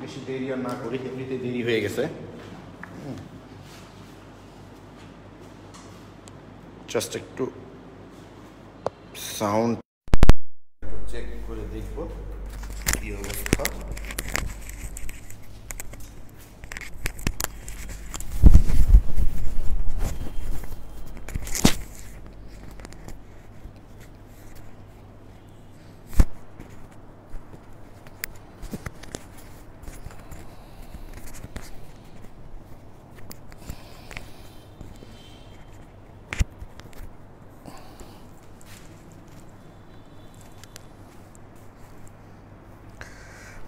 বেশি দেরি আর না করি, এমনিতে দেরি হয়ে গেছে। জাস্ট একটু সাউন্ড চেক করে দেখব কি অবস্থা।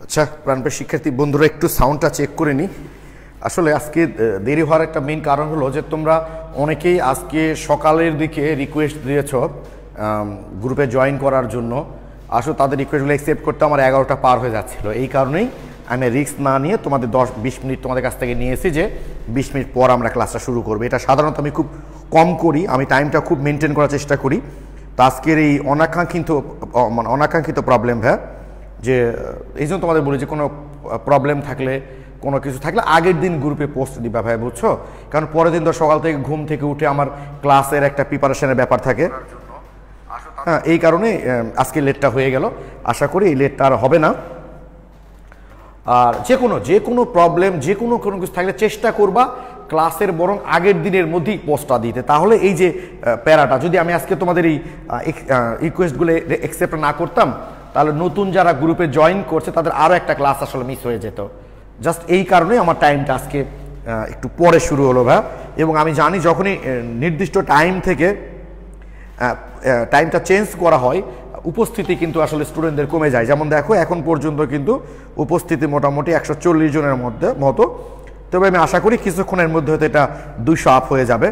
আচ্ছা প্রাণপ্রিয় শিক্ষার্থী বন্ধুরা, একটু সাউন্ডটা চেক করে নিই। আসলে আজকে দেরি হওয়ার একটা মেইন কারণ হলো যে তোমরা অনেকেই আজকে সকালের দিকে রিকোয়েস্ট দিয়েছ গ্রুপে জয়েন করার জন্য। আসলে তাদের রিকোয়েস্টগুলো অ্যাকসেপ্ট করতে আমার 11টা পার হয়ে যাচ্ছিলো। এই কারণেই আমি রিস্ক না নিয়ে তোমাদের 10-20 মিনিট তোমাদের কাছ থেকে নিয়েছি যে 20 মিনিট পর আমরা ক্লাসটা শুরু করবো। এটা সাধারণত আমি খুব কম করি, আমি টাইমটা খুব মেনটেন করার চেষ্টা করি। তো আজকের এই অনাকাঙ্ক্ষিত প্রবলেম যে এই জন্য তোমাদের বলি যে কোনো প্রবলেম থাকলে কোনো কিছু থাকলে আগের দিন গ্রুপে পোস্ট দিবা ভাই, বুঝছো? কারণ পরের দিন তো সকাল থেকে ঘুম থেকে উঠে আমার ক্লাসের একটা প্রিপারেশনের ব্যাপার থাকে। হ্যাঁ, এই কারণে আজকে লেটটা হয়ে গেল। আশা করি এই লেটটা আর হবে না। আর যে কোনো প্রবলেম যে কোনো কিছু থাকলে চেষ্টা করবা ক্লাসের বরং আগের দিনের মধ্যেই পোস্টটা দিতে। তাহলে এই যে প্যারাটা, যদি আমি আজকে তোমাদের এই রিকোয়েস্টগুলো অ্যাকসেপ্ট না করতাম তাহলে নতুন যারা গ্রুপে জয়েন করছে তাদের আরও একটা ক্লাস আসলে মিস হয়ে যেত। জাস্ট এই কারণে আমার টাইমটা আজকে একটু পরে শুরু হলো ভাই। এবং আমি জানি যখনই নির্দিষ্ট টাইম থেকে টাইমটা চেঞ্জ করা হয় উপস্থিতি কিন্তু আসলে স্টুডেন্টদের কমে যায়। যেমন দেখো এখন পর্যন্ত কিন্তু উপস্থিতি মোটামুটি 140 জনের মতো। তবে আমি আশা করি কিছুক্ষণের মধ্যে হয়তো এটা 200 আপ হয়ে যাবে।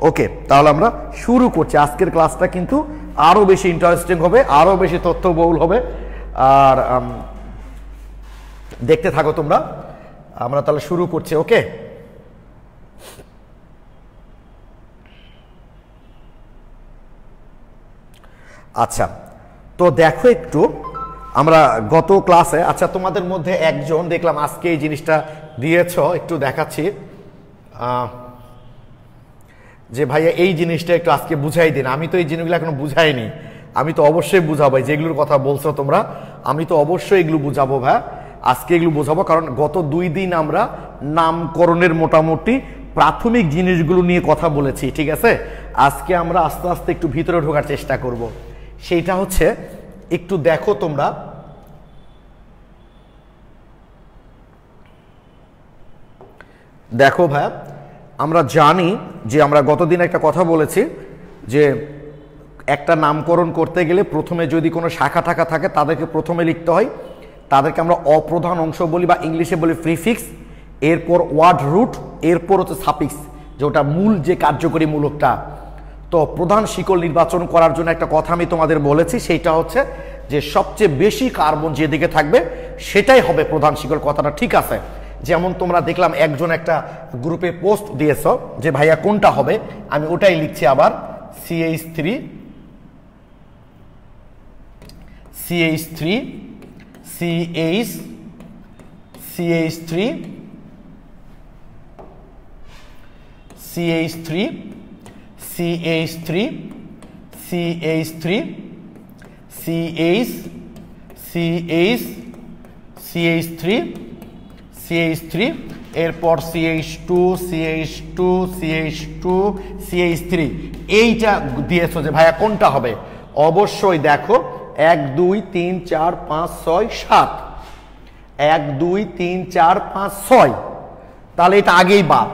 ওকে, তাহলে আমরা শুরু করছি। আজকের ক্লাসটা কিন্তু আরও বেশি ইন্টারেস্টিং হবে, আরও বেশি তথ্যবহুল হবে। আর দেখতে থাকো তোমরা। আমরা তাহলে শুরু করছি। ওকে, আচ্ছা তো দেখো একটু আমরা গত ক্লাসে, আচ্ছা তোমাদের মধ্যে একজন দেখলাম আজকে এই জিনিসটা দিয়েছ, একটু দেখাচ্ছি যে ভাইয়া এই জিনিসটা একটু আজকে বুঝাই দিন। আমি তো এই জিনিসগুলো এখনো বুঝাইনি, আমি তো অবশ্যই বুঝাবো। যেগুলোর কথা বলছো তোমরা আমি তো অবশ্যই এগুলো বুঝাবো ভাই, আজকে এগুলো বোঝাবো। কারণ গত 2 দিন আমরা নামকরণের মোটামুটি প্রাথমিক জিনিসগুলো নিয়ে কথা বলেছি, ঠিক আছে? আজকে আমরা আস্তে আস্তে একটু ভিতরে ঢোকার চেষ্টা করব। সেইটা হচ্ছে একটু দেখো তোমরা, দেখো ভাই, আমরা জানি যে আমরা গতদিন একটা কথা বলেছি যে একটা নামকরণ করতে গেলে প্রথমে যদি কোনো শাখা টাখা থাকে তাদেরকে প্রথমে লিখতে হয়, তাদেরকে আমরা অপ্রধান অংশ বলি বা ইংলিশে বলি প্রিফিক্স, এরপর ওয়ার্ড রুট, এরপর হচ্ছে সাফিক্স, যে ওটা মূল যে কার্যকরী মূলকটা। তো প্রধান শিকল নির্বাচন করার জন্য একটা কথা আমি তোমাদের বলেছি, সেইটা হচ্ছে যে সবচেয়ে বেশি কার্বন যেদিকে থাকবে সেটাই হবে প্রধান শিকল। কথাটা ঠিক আছে? যেমন তোমরা দেখলাম একজন একটা গ্রুপে পোস্ট দিয়েছ যে ভাইয়া কোনটা হবে, আমি ওটাই লিখছি আবার, CH3 CH3 CH CH3 CH3 CH3 CH3 CH CH CH3 CH3, এরপর CH2 CH2 CH2 CH3, এইটা দিয়েছো যে ভাইয়া কোনটা হবে। অবশ্যই দেখো 1 2 3 4 5 6 7, 1 2 3 4 5 6, তাহলে এটা আগেই বাদ।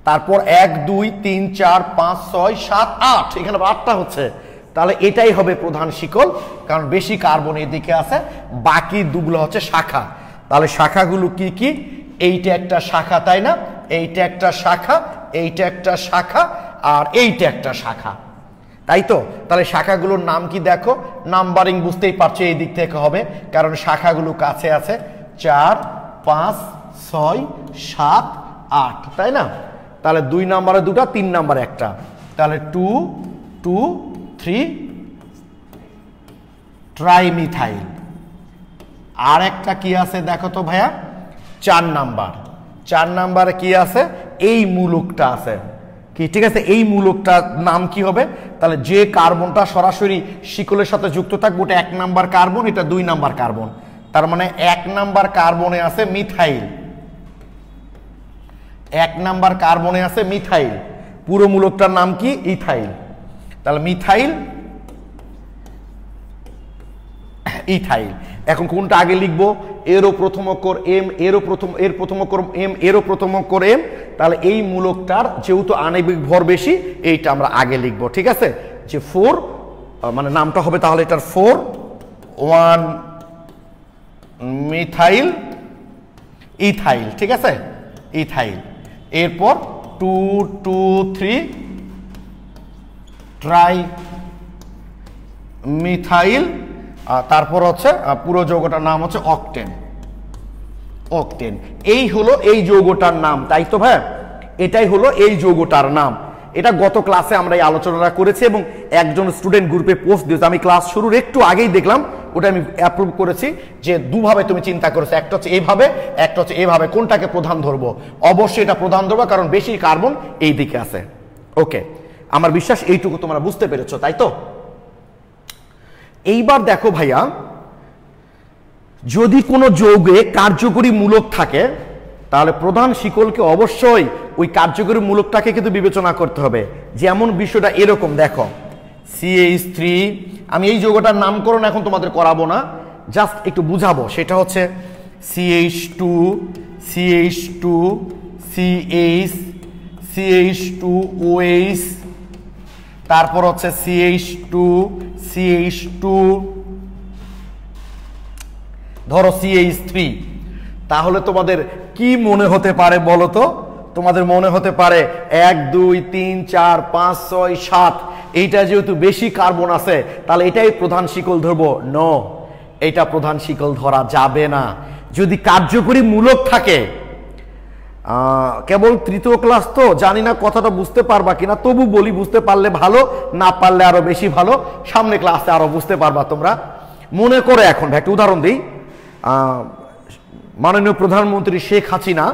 তারপর 1 2 3 4 5 6 7 8, এখানে 8টা হচ্ছে, তাহলে এটাই হবে প্রধান শিকল, কারণ বেশি কার্বন এদিকে আছে, বাকি দুগুলো হচ্ছে শাখা। তাহলে শাখাগুলো কি কি? এইটা একটা শাখা, তাই না? এইটা একটা শাখা, এইটা একটা শাখা, আর এইটা একটা শাখা, তাই তো? তাহলে শাখাগুলোর নাম কি দেখো, নাম্বারিং বুঝতেই পারছো এই দিক থেকে হবে, কারণ শাখাগুলো কাছে আছে, 4 5 6 7 8, তাই না? তাহলে 2 নম্বরে 2টা, 3 নম্বরে একটা, তাহলে 2 2 3 ট্রাইমিথাইল। আর একটা কি আছে দেখো তো ভাইয়া, 4 নাম্বার। 4 নাম্বারে কি আছে? এই মূলকটা আছে কি, ঠিক আছে? এই মূলকটার নাম কি হবে? তাহলে যে কার্বনটা সরাসরি শিকলের সাথে যুক্ত থাকবে ওটা 1 নাম্বার কার্বন, এটা 2 নাম্বার কার্বন। তার মানে 1 নাম্বার কার্বনে আছে মিথাইল, 1 নাম্বার কার্বনে আছে মিথাইল। পুরো মূলকটার নাম কি? ইথাইল। তাহলে মিথাইল ইথাইল। এখন কোনটা আগে লিখবো? এরও প্রথম অক্ষর এম, এর প্রথম অক্ষর এম, এরও প্রথম অক্ষর এম। তাহলে এই মূলকটার যেহেতু আণবিক ভর বেশি, এইটা আমরা আগে লিখবো, ঠিক আছে? যে 4 মানে নামটা হবে তাহলে এটার 4,1 মিথাইল ইথাইল, ঠিক আছে? ইথাইল। এরপর 2,2,3 ট্রাই মিথাইল। তারপর হচ্ছে পুরো যৌগটার নাম হচ্ছে অকটেন। অকটেন এই হলো এই যৌগটার নাম, তাই তো ভাই? এটাই হলো এই যৌগটার নাম। এটা গত ক্লাসে আমরা এই আলোচনাটা করেছি এবং একজন স্টুডেন্ট গ্রুপে পোস্ট দিয়েছে। আমি ক্লাস শুরুর একটু আগেই দেখলাম, ওটা আমি অ্যাপ্রুভ করেছি যে দুভাবে তুমি চিন্তা করেছো, একটা হচ্ছে এইভাবে, একটা হচ্ছে এইভাবে। কোনটাকে প্রধান ধরবো? অবশ্যই এটা প্রধান ধরবো, কারণ বেশি কার্বন এই দিকে আছে। ওকে, আমার বিশ্বাস এইটুকু তোমরা বুঝতে পেরেছো, তাই তো? এইবার দেখো ভাইয়া, যদি কোনো যৌগে কার্যকরী মূলক থাকে তাহলে প্রধান শিকলকে অবশ্যই ওই কার্যকরী মূলকটাকে কিন্তু বিবেচনা করতে হবে। যেমন বিষয়টা এরকম, দেখো CH3, আমি এই যৌগটার নামকরণ এখন তোমাদের করাবো না, জাস্ট একটু বুঝাবো। সেটা হচ্ছে CH2 CH2 CH CH2OH, তারপর হচ্ছে CH2 CH2, ধরো CH3। তাহলে তোমাদের কি মনে হতে পারে বলো তো? তোমাদের মনে হতে পারে 1 2 3 4 5 6 7, এইটা যেহেতু বেশি কার্বন আছে তাহলে এটাই প্রধান শিকল ধরবো। নো, এটা প্রধান শিকল ধরা যাবে না। যদি কার্যকরী মূলক থাকে, কেবল তৃতীয় ক্লাস তো জানি না কথাটা বুঝতে পারবা কিনা, তবু বলি বুঝতে পারলে ভালো, না পারলে আরো বেশি ভালো, সামনে ক্লাসে আরো বুঝতে পারবা তোমরা। মনে করে এখন একটা উদাহরণ দিই, মাননীয় প্রধানমন্ত্রী শেখ হাসিনা,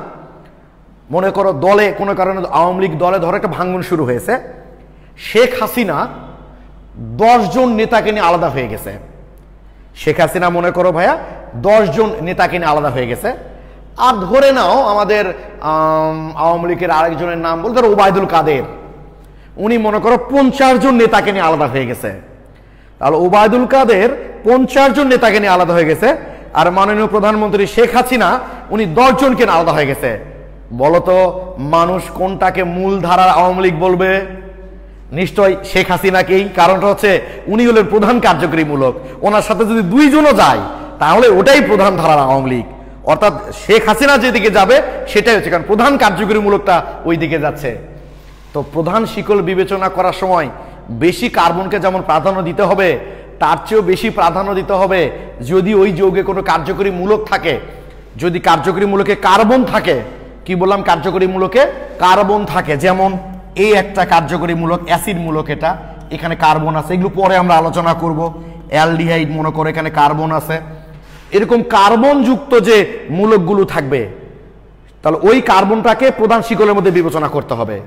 মনে করো দলে কোনো কারণে আওয়ামী লীগ দলে ধরো একটা ভাঙন শুরু হয়েছে, শেখ হাসিনা 10 জন নেতাকে নিয়ে আলাদা হয়ে গেছে। শেখ হাসিনা মনে করো ভাইয়া 10 জন নেতাকে নিয়ে আলাদা হয়ে গেছে। আর ধরে নাও আমাদের আওয়ামী লীগের আরেকজনের নাম বলতে ওবায়দুল কাদের, উনি মনে করো 50 জন নেতাকে নিয়ে আলাদা হয়ে গেছে। তাহলে ওবায়দুল কাদের 50 জন নেতাকে নিয়ে আলাদা হয়ে গেছে, আর মাননীয় প্রধানমন্ত্রী শেখ হাসিনা উনি 10 জনকে নিয়ে আলাদা হয়ে গেছে। বলতো মানুষ কোনটাকে মূল ধারার আওয়ামী লীগ বলবে? নিশ্চয় শেখ হাসিনাকেই। কারণটা হচ্ছে উনি হলেন প্রধান কার্যকরী মূলক, ওনার সাথে যদি 2 জনও যায় তাহলে ওটাই প্রধান ধারার আওয়ামী লীগ। অর্থাৎ শেখ হাসিনা যেদিকে যাবে সেটাই হচ্ছে, কারণ প্রধান কার্যকরী মূলকটা ওই দিকে যাচ্ছে। তো প্রধান শিকল বিবেচনা করার সময় বেশি কার্বনকে যেমন প্রাধান্য দিতে হবে, তার চেয়েও বেশি প্রাধান্য দিতে হবে যদি ওই যৌগে কোনো কার্যকরী মূলক থাকে। যদি কার্যকরী মূলকে কার্বন থাকে, কি বললাম? কার্যকরী মূলকে কার্বন থাকে। যেমন এই একটা কার্যকরী মূলক, অ্যাসিড মূলক, এটা এখানে কার্বন আছে, এগুলো পরে আমরা আলোচনা করব। অ্যালডিহাইড মনে করে এখানে কার্বন আছে। এরকম কার্বন যুক্ত যে মূলকগুলো থাকবে তাহলে ওই কার্বনটাকে প্রধান শিকলের মধ্যে বিবেচনা করতে হবে।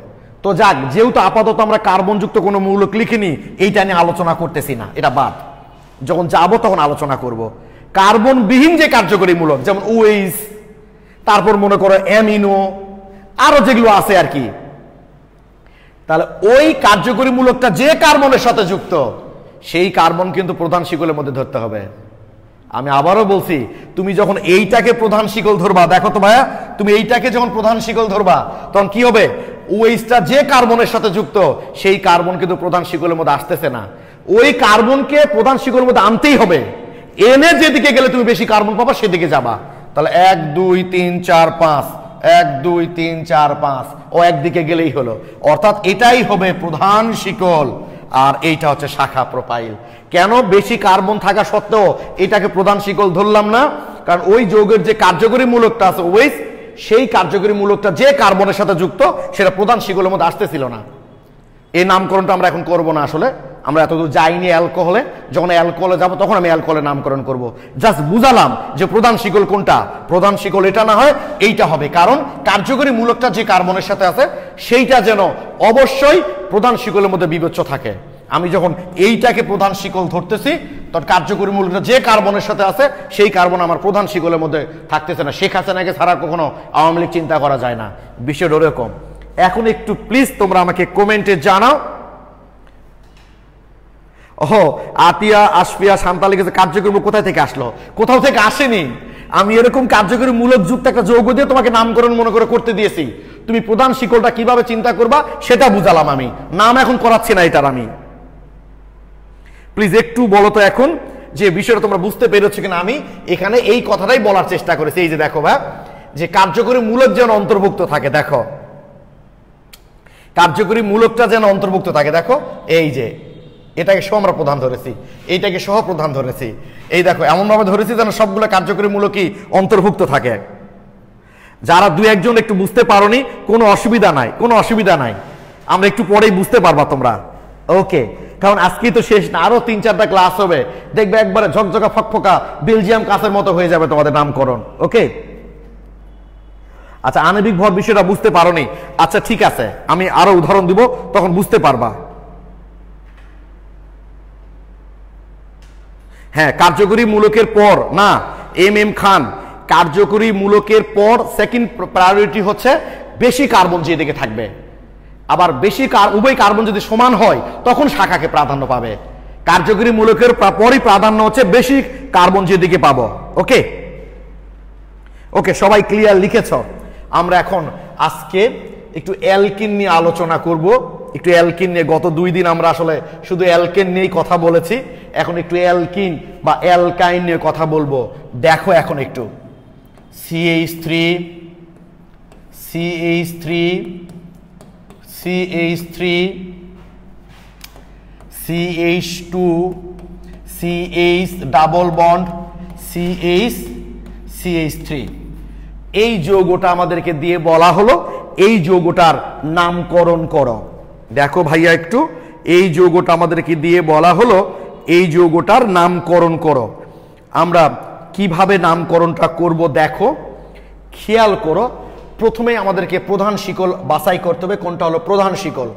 তো যাক, যেহেতু আপাতত আমরা কার্বন যুক্ত কোনো মূলক লিখিনি, এইটা নিয়ে আলোচনা করতেছি না, এটা বাদ, যখন যাবো তখন আলোচনা করব। কার্বন বিহীন যে কার্যকরী মূলক যেমন OH, তারপর মনে করো অ্যামিনো, আরো যেগুলো আছে আর কি, তাহলে ওই কার্যকরী মূলকটা যে কার্বনের সাথে যুক্ত সেই কার্বন কিন্তু প্রধান শিকলের মধ্যে ধরতে হবে। আমি আবারও বলছি, তুমি যখন এইটাকে প্রধান শিকল ধরবা, দেখো তো ভাইয়া, তুমি এইটাকে যখন প্রধান শিকল ধরবা তখন কি হবে? OHটা যে কার্বনের সাথে যুক্ত সেই কার্বন কিন্তু প্রধান শিকলের মধ্যে আসতেছে না, ওই কার্বনকে প্রধান শিকলের মধ্যে আনতেই হবে। এনে যেদিকে গেলে তুমি বেশি কার্বন পাবা সেদিকে যাবা। তাহলে 1 2 3 4 5, 1 2 3 4 5, ও একদিকে গেলেই হলো। অর্থাৎ এটাই হবে প্রধান শিকল, আর এইটা হচ্ছে শাখা প্রোফাইল। কেন বেশি কার্বন থাকা সত্ত্বেও এটাকে প্রধান শিকল ধরলাম না? কারণ ওই যৌগের যে কার্যকরী মূলকটা আছে OH, সেই কার্যকরী মূলকটা যে কার্বনের সাথে যুক্ত সেটা প্রধান শিকলের মধ্যে আসতেছিল না। এই নামকরণটা আমরা এখন করব না, আসলে আমরা এতদূর যাইনি অ্যালকোহলে, যখন অ্যালকোহলে যাব তখন আমি অ্যালকোহলের নামকরণ করব। জাস্ট বুঝালাম যে প্রধান শিকল কোনটা, প্রধান শিকল এটা না হয় এইটা হবে, কারণ কার্যকরী মূলকটা যে কার্বনের সাথে আছে সেইটা যেন অবশ্যই প্রধান শিকলের মধ্যে বিবেচ্য থাকে। আমি যখন এইটাকে প্রধান শিকল ধরতেছি তখন কার্যকরী মূলকটা যে কার্বনের সাথে আছে সেই কার্বন আমার প্রধান শিকলের মধ্যে থাকতেছে না। শেখ হাসিনাকে ছাড়া কখনো আওয়ামী লীগ চিন্তা করা যায় না, বিষয়টা ওরকম। এখন একটু প্লিজ তোমরা আমাকে কমেন্টে জানাও। ওহো, আতিয়া, আশফিয়া, শান্তা লিখেছে কার্যকরী মূলক কোথায় থেকে আসলো? কোথাও থেকে আসেনি। আমি এরকম কার্যকরী মূলক যুক্ত একটা যৌগ দিয়ে তোমাকে নামকরণ মনে করে করতে দিয়েছি। তুমি প্রধান শিকলটা কিভাবে চিন্তা করবা সেটা বুঝালাম, আমি নাম এখন করাচ্ছি না এটার। আমি প্লিজ একটু বলো তো এখন যে বিষয়টা তোমরা বুঝতে পেরেছো কিনা। আমি এখানে এই কথাটাই বলার চেষ্টা করেছি। এই যে দেখো ভাই, যে কার্যকরী মূলক যেন অন্তর্ভুক্ত থাকে, দেখো কার্যকরী মূলকটা যেন অন্তর্ভুক্ত থাকে। দেখো এই যে এটাকে সহ আমরা প্রধান ধরেছি, এইটাকে সহ প্রধান ধরেছি। এই দেখো এমনভাবে ধরেছি যেন সবগুলো কার্যকরী মূলকই অন্তর্ভুক্ত থাকে। যারা দুই একজন একটু বুঝতে পারোনি কোনো অসুবিধা নাই, কোনো অসুবিধা নাই, আমরা একটু পরেই বুঝতে পারবা তোমরা। ওকে, কারণ আজকেই তো শেষ না, আরো 3-4টা ক্লাস হবে, দেখবে একবারে ঝকঝকা ফকফকা বেলজিয়াম কাছের মতো হয়ে যাবে তোমাদের নামকরণ। ওকে, আচ্ছা আণবিক ভর বিষয়টা বুঝতে পারোনি, আচ্ছা ঠিক আছে আমি আরো উদাহরণ দিব তখন বুঝতে পারবা। হ্যাঁ, কার্যকরী মূলকের পর না, এম খান, কার্যকরী মূলকের পর সেকেন্ড প্রায়োরিটি হচ্ছে বেশি কার্বন যেদিকে থাকবে। আবার বেশি উভয় কার্বন যদি সমান হয় তখন শাখাকে প্রাধান্য পাবে। কার্যকরী মূলকের পরই প্রাধান্য হচ্ছে বেশি কার্বন যেদিকে পাবো। ওকে ওকে, সবাই ক্লিয়ার লিখেছ? আমরা এখন আজকে একটু অ্যালকিন নিয়ে আলোচনা করব। একটু অ্যালকিন নিয়ে, গত 2 দিন আমরা আসলে শুধু অ্যালকেন নিয়েই কথা বলেছি, এখন একটু অ্যালকিন বা অ্যালকাইন নিয়ে কথা বলবো। দেখো এখন একটু CH3 CH3 CH3 CH2 CH double bond CH CH3, এই যৌগটা আমাদেরকে দিয়ে বলা হলো এই যৌগটার নামকরণ করো। দেখো ভাইয়া একটু, এই যৌগটা আমাদেরকে দিয়ে বলা হলো এই যৌগটার নামকরণ করো। আমরা কিভাবে নামকরণটা করব দেখো, খেয়াল করো। প্রথমে আমাদেরকে প্রধান শিকল বাছাই করতে হবে, কোনটা হলো প্রধান শিকল।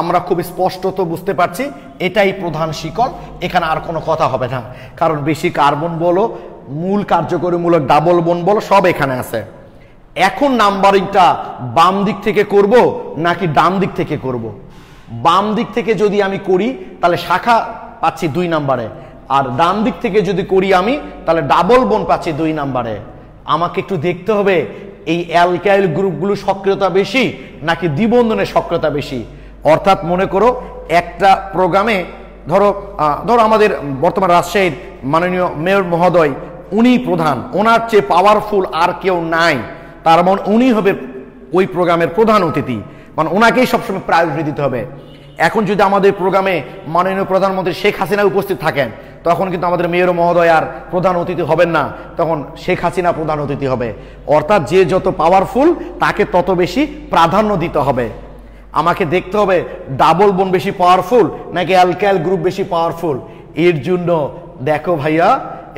আমরা খুব স্পষ্টত বুঝতে পারছি এটাই প্রধান শিকল, এখানে আর কোনো কথা হবে না, কারণ বেশি কার্বন বলো, মূল কার্যকরী মূলক ডাবল বন বলো, সব এখানে আছে। এখন নাম্বারিংটা বাম দিক থেকে করব নাকি ডান দিক থেকে করব? বাম দিক থেকে যদি আমি করি তাহলে শাখা পাচ্ছি 2 নাম্বারে, আর ডান দিক থেকে যদি করি আমি তাহলে ডাবল বন পাচ্ছি 2 নাম্বারে। আমাকে একটু দেখতে হবে এই অ্যালকাইল গ্রুপগুলো সক্রিয়তা বেশি নাকি দ্বিবন্ধনের সক্রিয়তা বেশি। অর্থাৎ মনে করো একটা প্রোগ্রামে ধরো আমাদের বর্তমান রাজশাহীর মাননীয় মেয়র মহোদয়, উনি প্রধান, ওনার চেয়ে পাওয়ারফুল আর কেউ নাই, তার মানে উনি হবে ওই প্রোগ্রামের প্রধান অতিথি, মানে ওনাকেই সবসময় প্রায়োরিটি দিতে হবে। এখন যদি আমাদের প্রোগ্রামে মাননীয় প্রধানমন্ত্রী শেখ হাসিনা উপস্থিত থাকেন তখন কিন্তু আমাদের মেয়র মহোদয় আর প্রধান অতিথি হবেন না, তখন শেখ হাসিনা প্রধান অতিথি হবে। অর্থাৎ যে যত পাওয়ারফুল তাকে তত বেশি প্রাধান্য দিতে হবে। আমাকে দেখতে হবে ডাবল বন বেশি পাওয়ারফুল নাকি অ্যালকাইল গ্রুপ বেশি পাওয়ারফুল। এর জন্য দেখো ভাইয়া,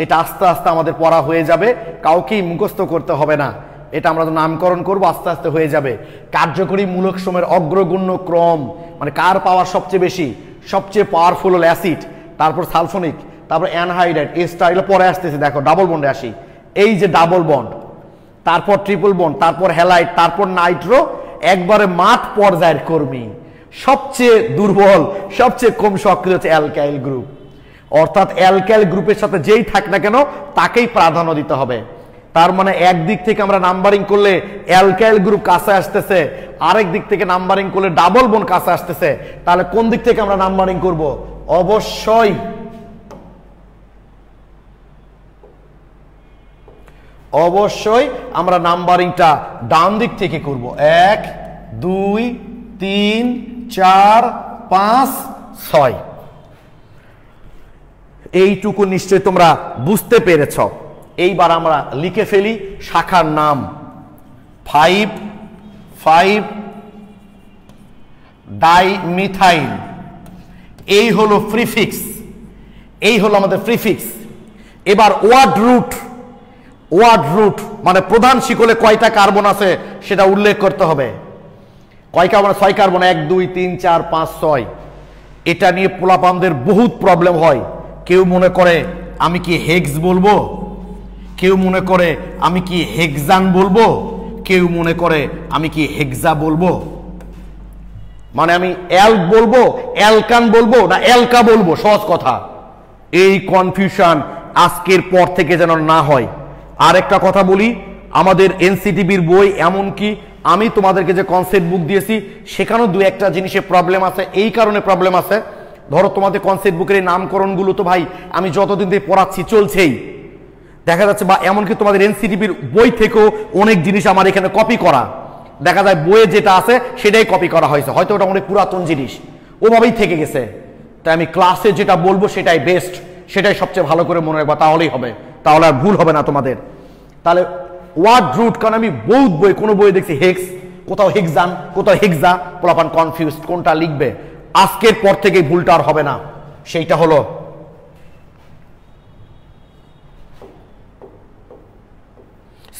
এটা আস্তে আস্তে আমাদের পড়া হয়ে যাবে, কাউকেই মুখস্থ করতে হবে না, এটা আমরা নামকরণ করব, আস্তে আস্তে হয়ে যাবে। কার্যকরী মূলক সময়ের অগ্রগণ্য ক্রম, মানে কার পাওয়ার সবচেয়ে বেশি, সবচেয়ে পাওয়ারফুল হল অ্যাসিড, তারপর সালফোনিক, তারপর অ্যানহাইড্রাইড, এস্টার, এগুলো পরে আসতেছে। দেখো ডাবল বন্ডে আসি, এই যে ডাবল বন্ড, তারপর ট্রিপল বন্ড, তারপর হ্যালাইড, তারপর নাইট্রো, একবারে মাঠ পর্যায়ের কর্মী। সবচেয়ে দুর্বল, সবচেয়ে কম সক্রিয় হচ্ছে অ্যালকাইল গ্রুপ। অর্থাৎ অ্যালকাইল গ্রুপের সাথে যেই থাক না কেন তাকেই প্রাধান্য দিতে হবে। তার মানে একদিক থেকে আমরা নাম্বারিং করলে অ্যালকাইল গ্রুপ কাছে আসতেছে, আরেক দিক থেকে নাম্বারিং করলে ডাবল বন্ড কাছে আসতেছে, তাহলে কোন দিক থেকে আমরা নাম্বারিং করব? অবশ্যই আমরা নাম্বারিংটা ডান দিক থেকে করব। 1 2 3 4 5 6, এইটুকু নিশ্চয় তোমরা বুঝতে পেরেছ। এইবার আমরা লিখে ফেলি শাখার নাম। 5 ডাইমিথাইল, এই হলো প্রিফিক্স, এই হলো আমাদের প্রিফিক্স। এবার ওয়ার্ড রুট, ওয়ার্ড রুট মানে প্রধান শিকলে কয়টা কার্বন আছে সেটা উল্লেখ করতে হবে। কয় কার্বন? 6 কার্বন, 1 2 3 4 5 6। এটা নিয়ে পোলাপানদের বহুত প্রবলেম হয়। কেউ মনে করে আমি কি হেক্স বলবো, কেউ মনে করে আমি কি হেক্সান বলবো, কেউ মনে করে আমি কি হেক্সা বলবো, মানে আমি অ্যাল্ক বলবো, অ্যালকান বলবো না অ্যালকা বলবো। সহজ কথা, এই কনফিউশন আজকের পর থেকে যেন না হয়। আর একটা কথা বলি, আমাদের এনসিটিবির বই, এমনকি আমি তোমাদেরকে যে কনসেপ্ট বুক দিয়েছি সেখানেও দু একটা জিনিসে প্রবলেম আছে। এই কারণে প্রবলেম আছে, ধরো তোমাদের কনসেপ্ট বুকের এই নামকরণগুলো তো ভাই আমি যতদিন দিয়ে পড়াচ্ছি চলছেই, দেখা যাচ্ছে। বা এমনকি তোমাদের এনসিটিবির বই থেকেও অনেক জিনিস আমার এখানে কপি করা, দেখা যায় বইয়ে যেটা আছে সেটাই কপি করা হয়েছে, হয়তো ওটা অনেক পুরাতন জিনিস, ওভাবেই থেকে গেছে। তাই আমি ক্লাসে যেটা বলবো সেটাই বেস্ট, সেটাই সবচেয়ে ভালো করে মনে রাখবা, তাহলেই হবে, তাহলে আর ভুল হবে না তোমাদের। তাহলে ওয়ার্ড রুট, কারণ আমি বহুত বই, কোনো বই দেখছি হেক্স, কোথাও হেক্সান, কোথাও হেক্সা, পোলাপান কনফিউজ কোনটা লিখবে। আজকের পর থেকে ভুলটা আর হবে না, সেইটা হলো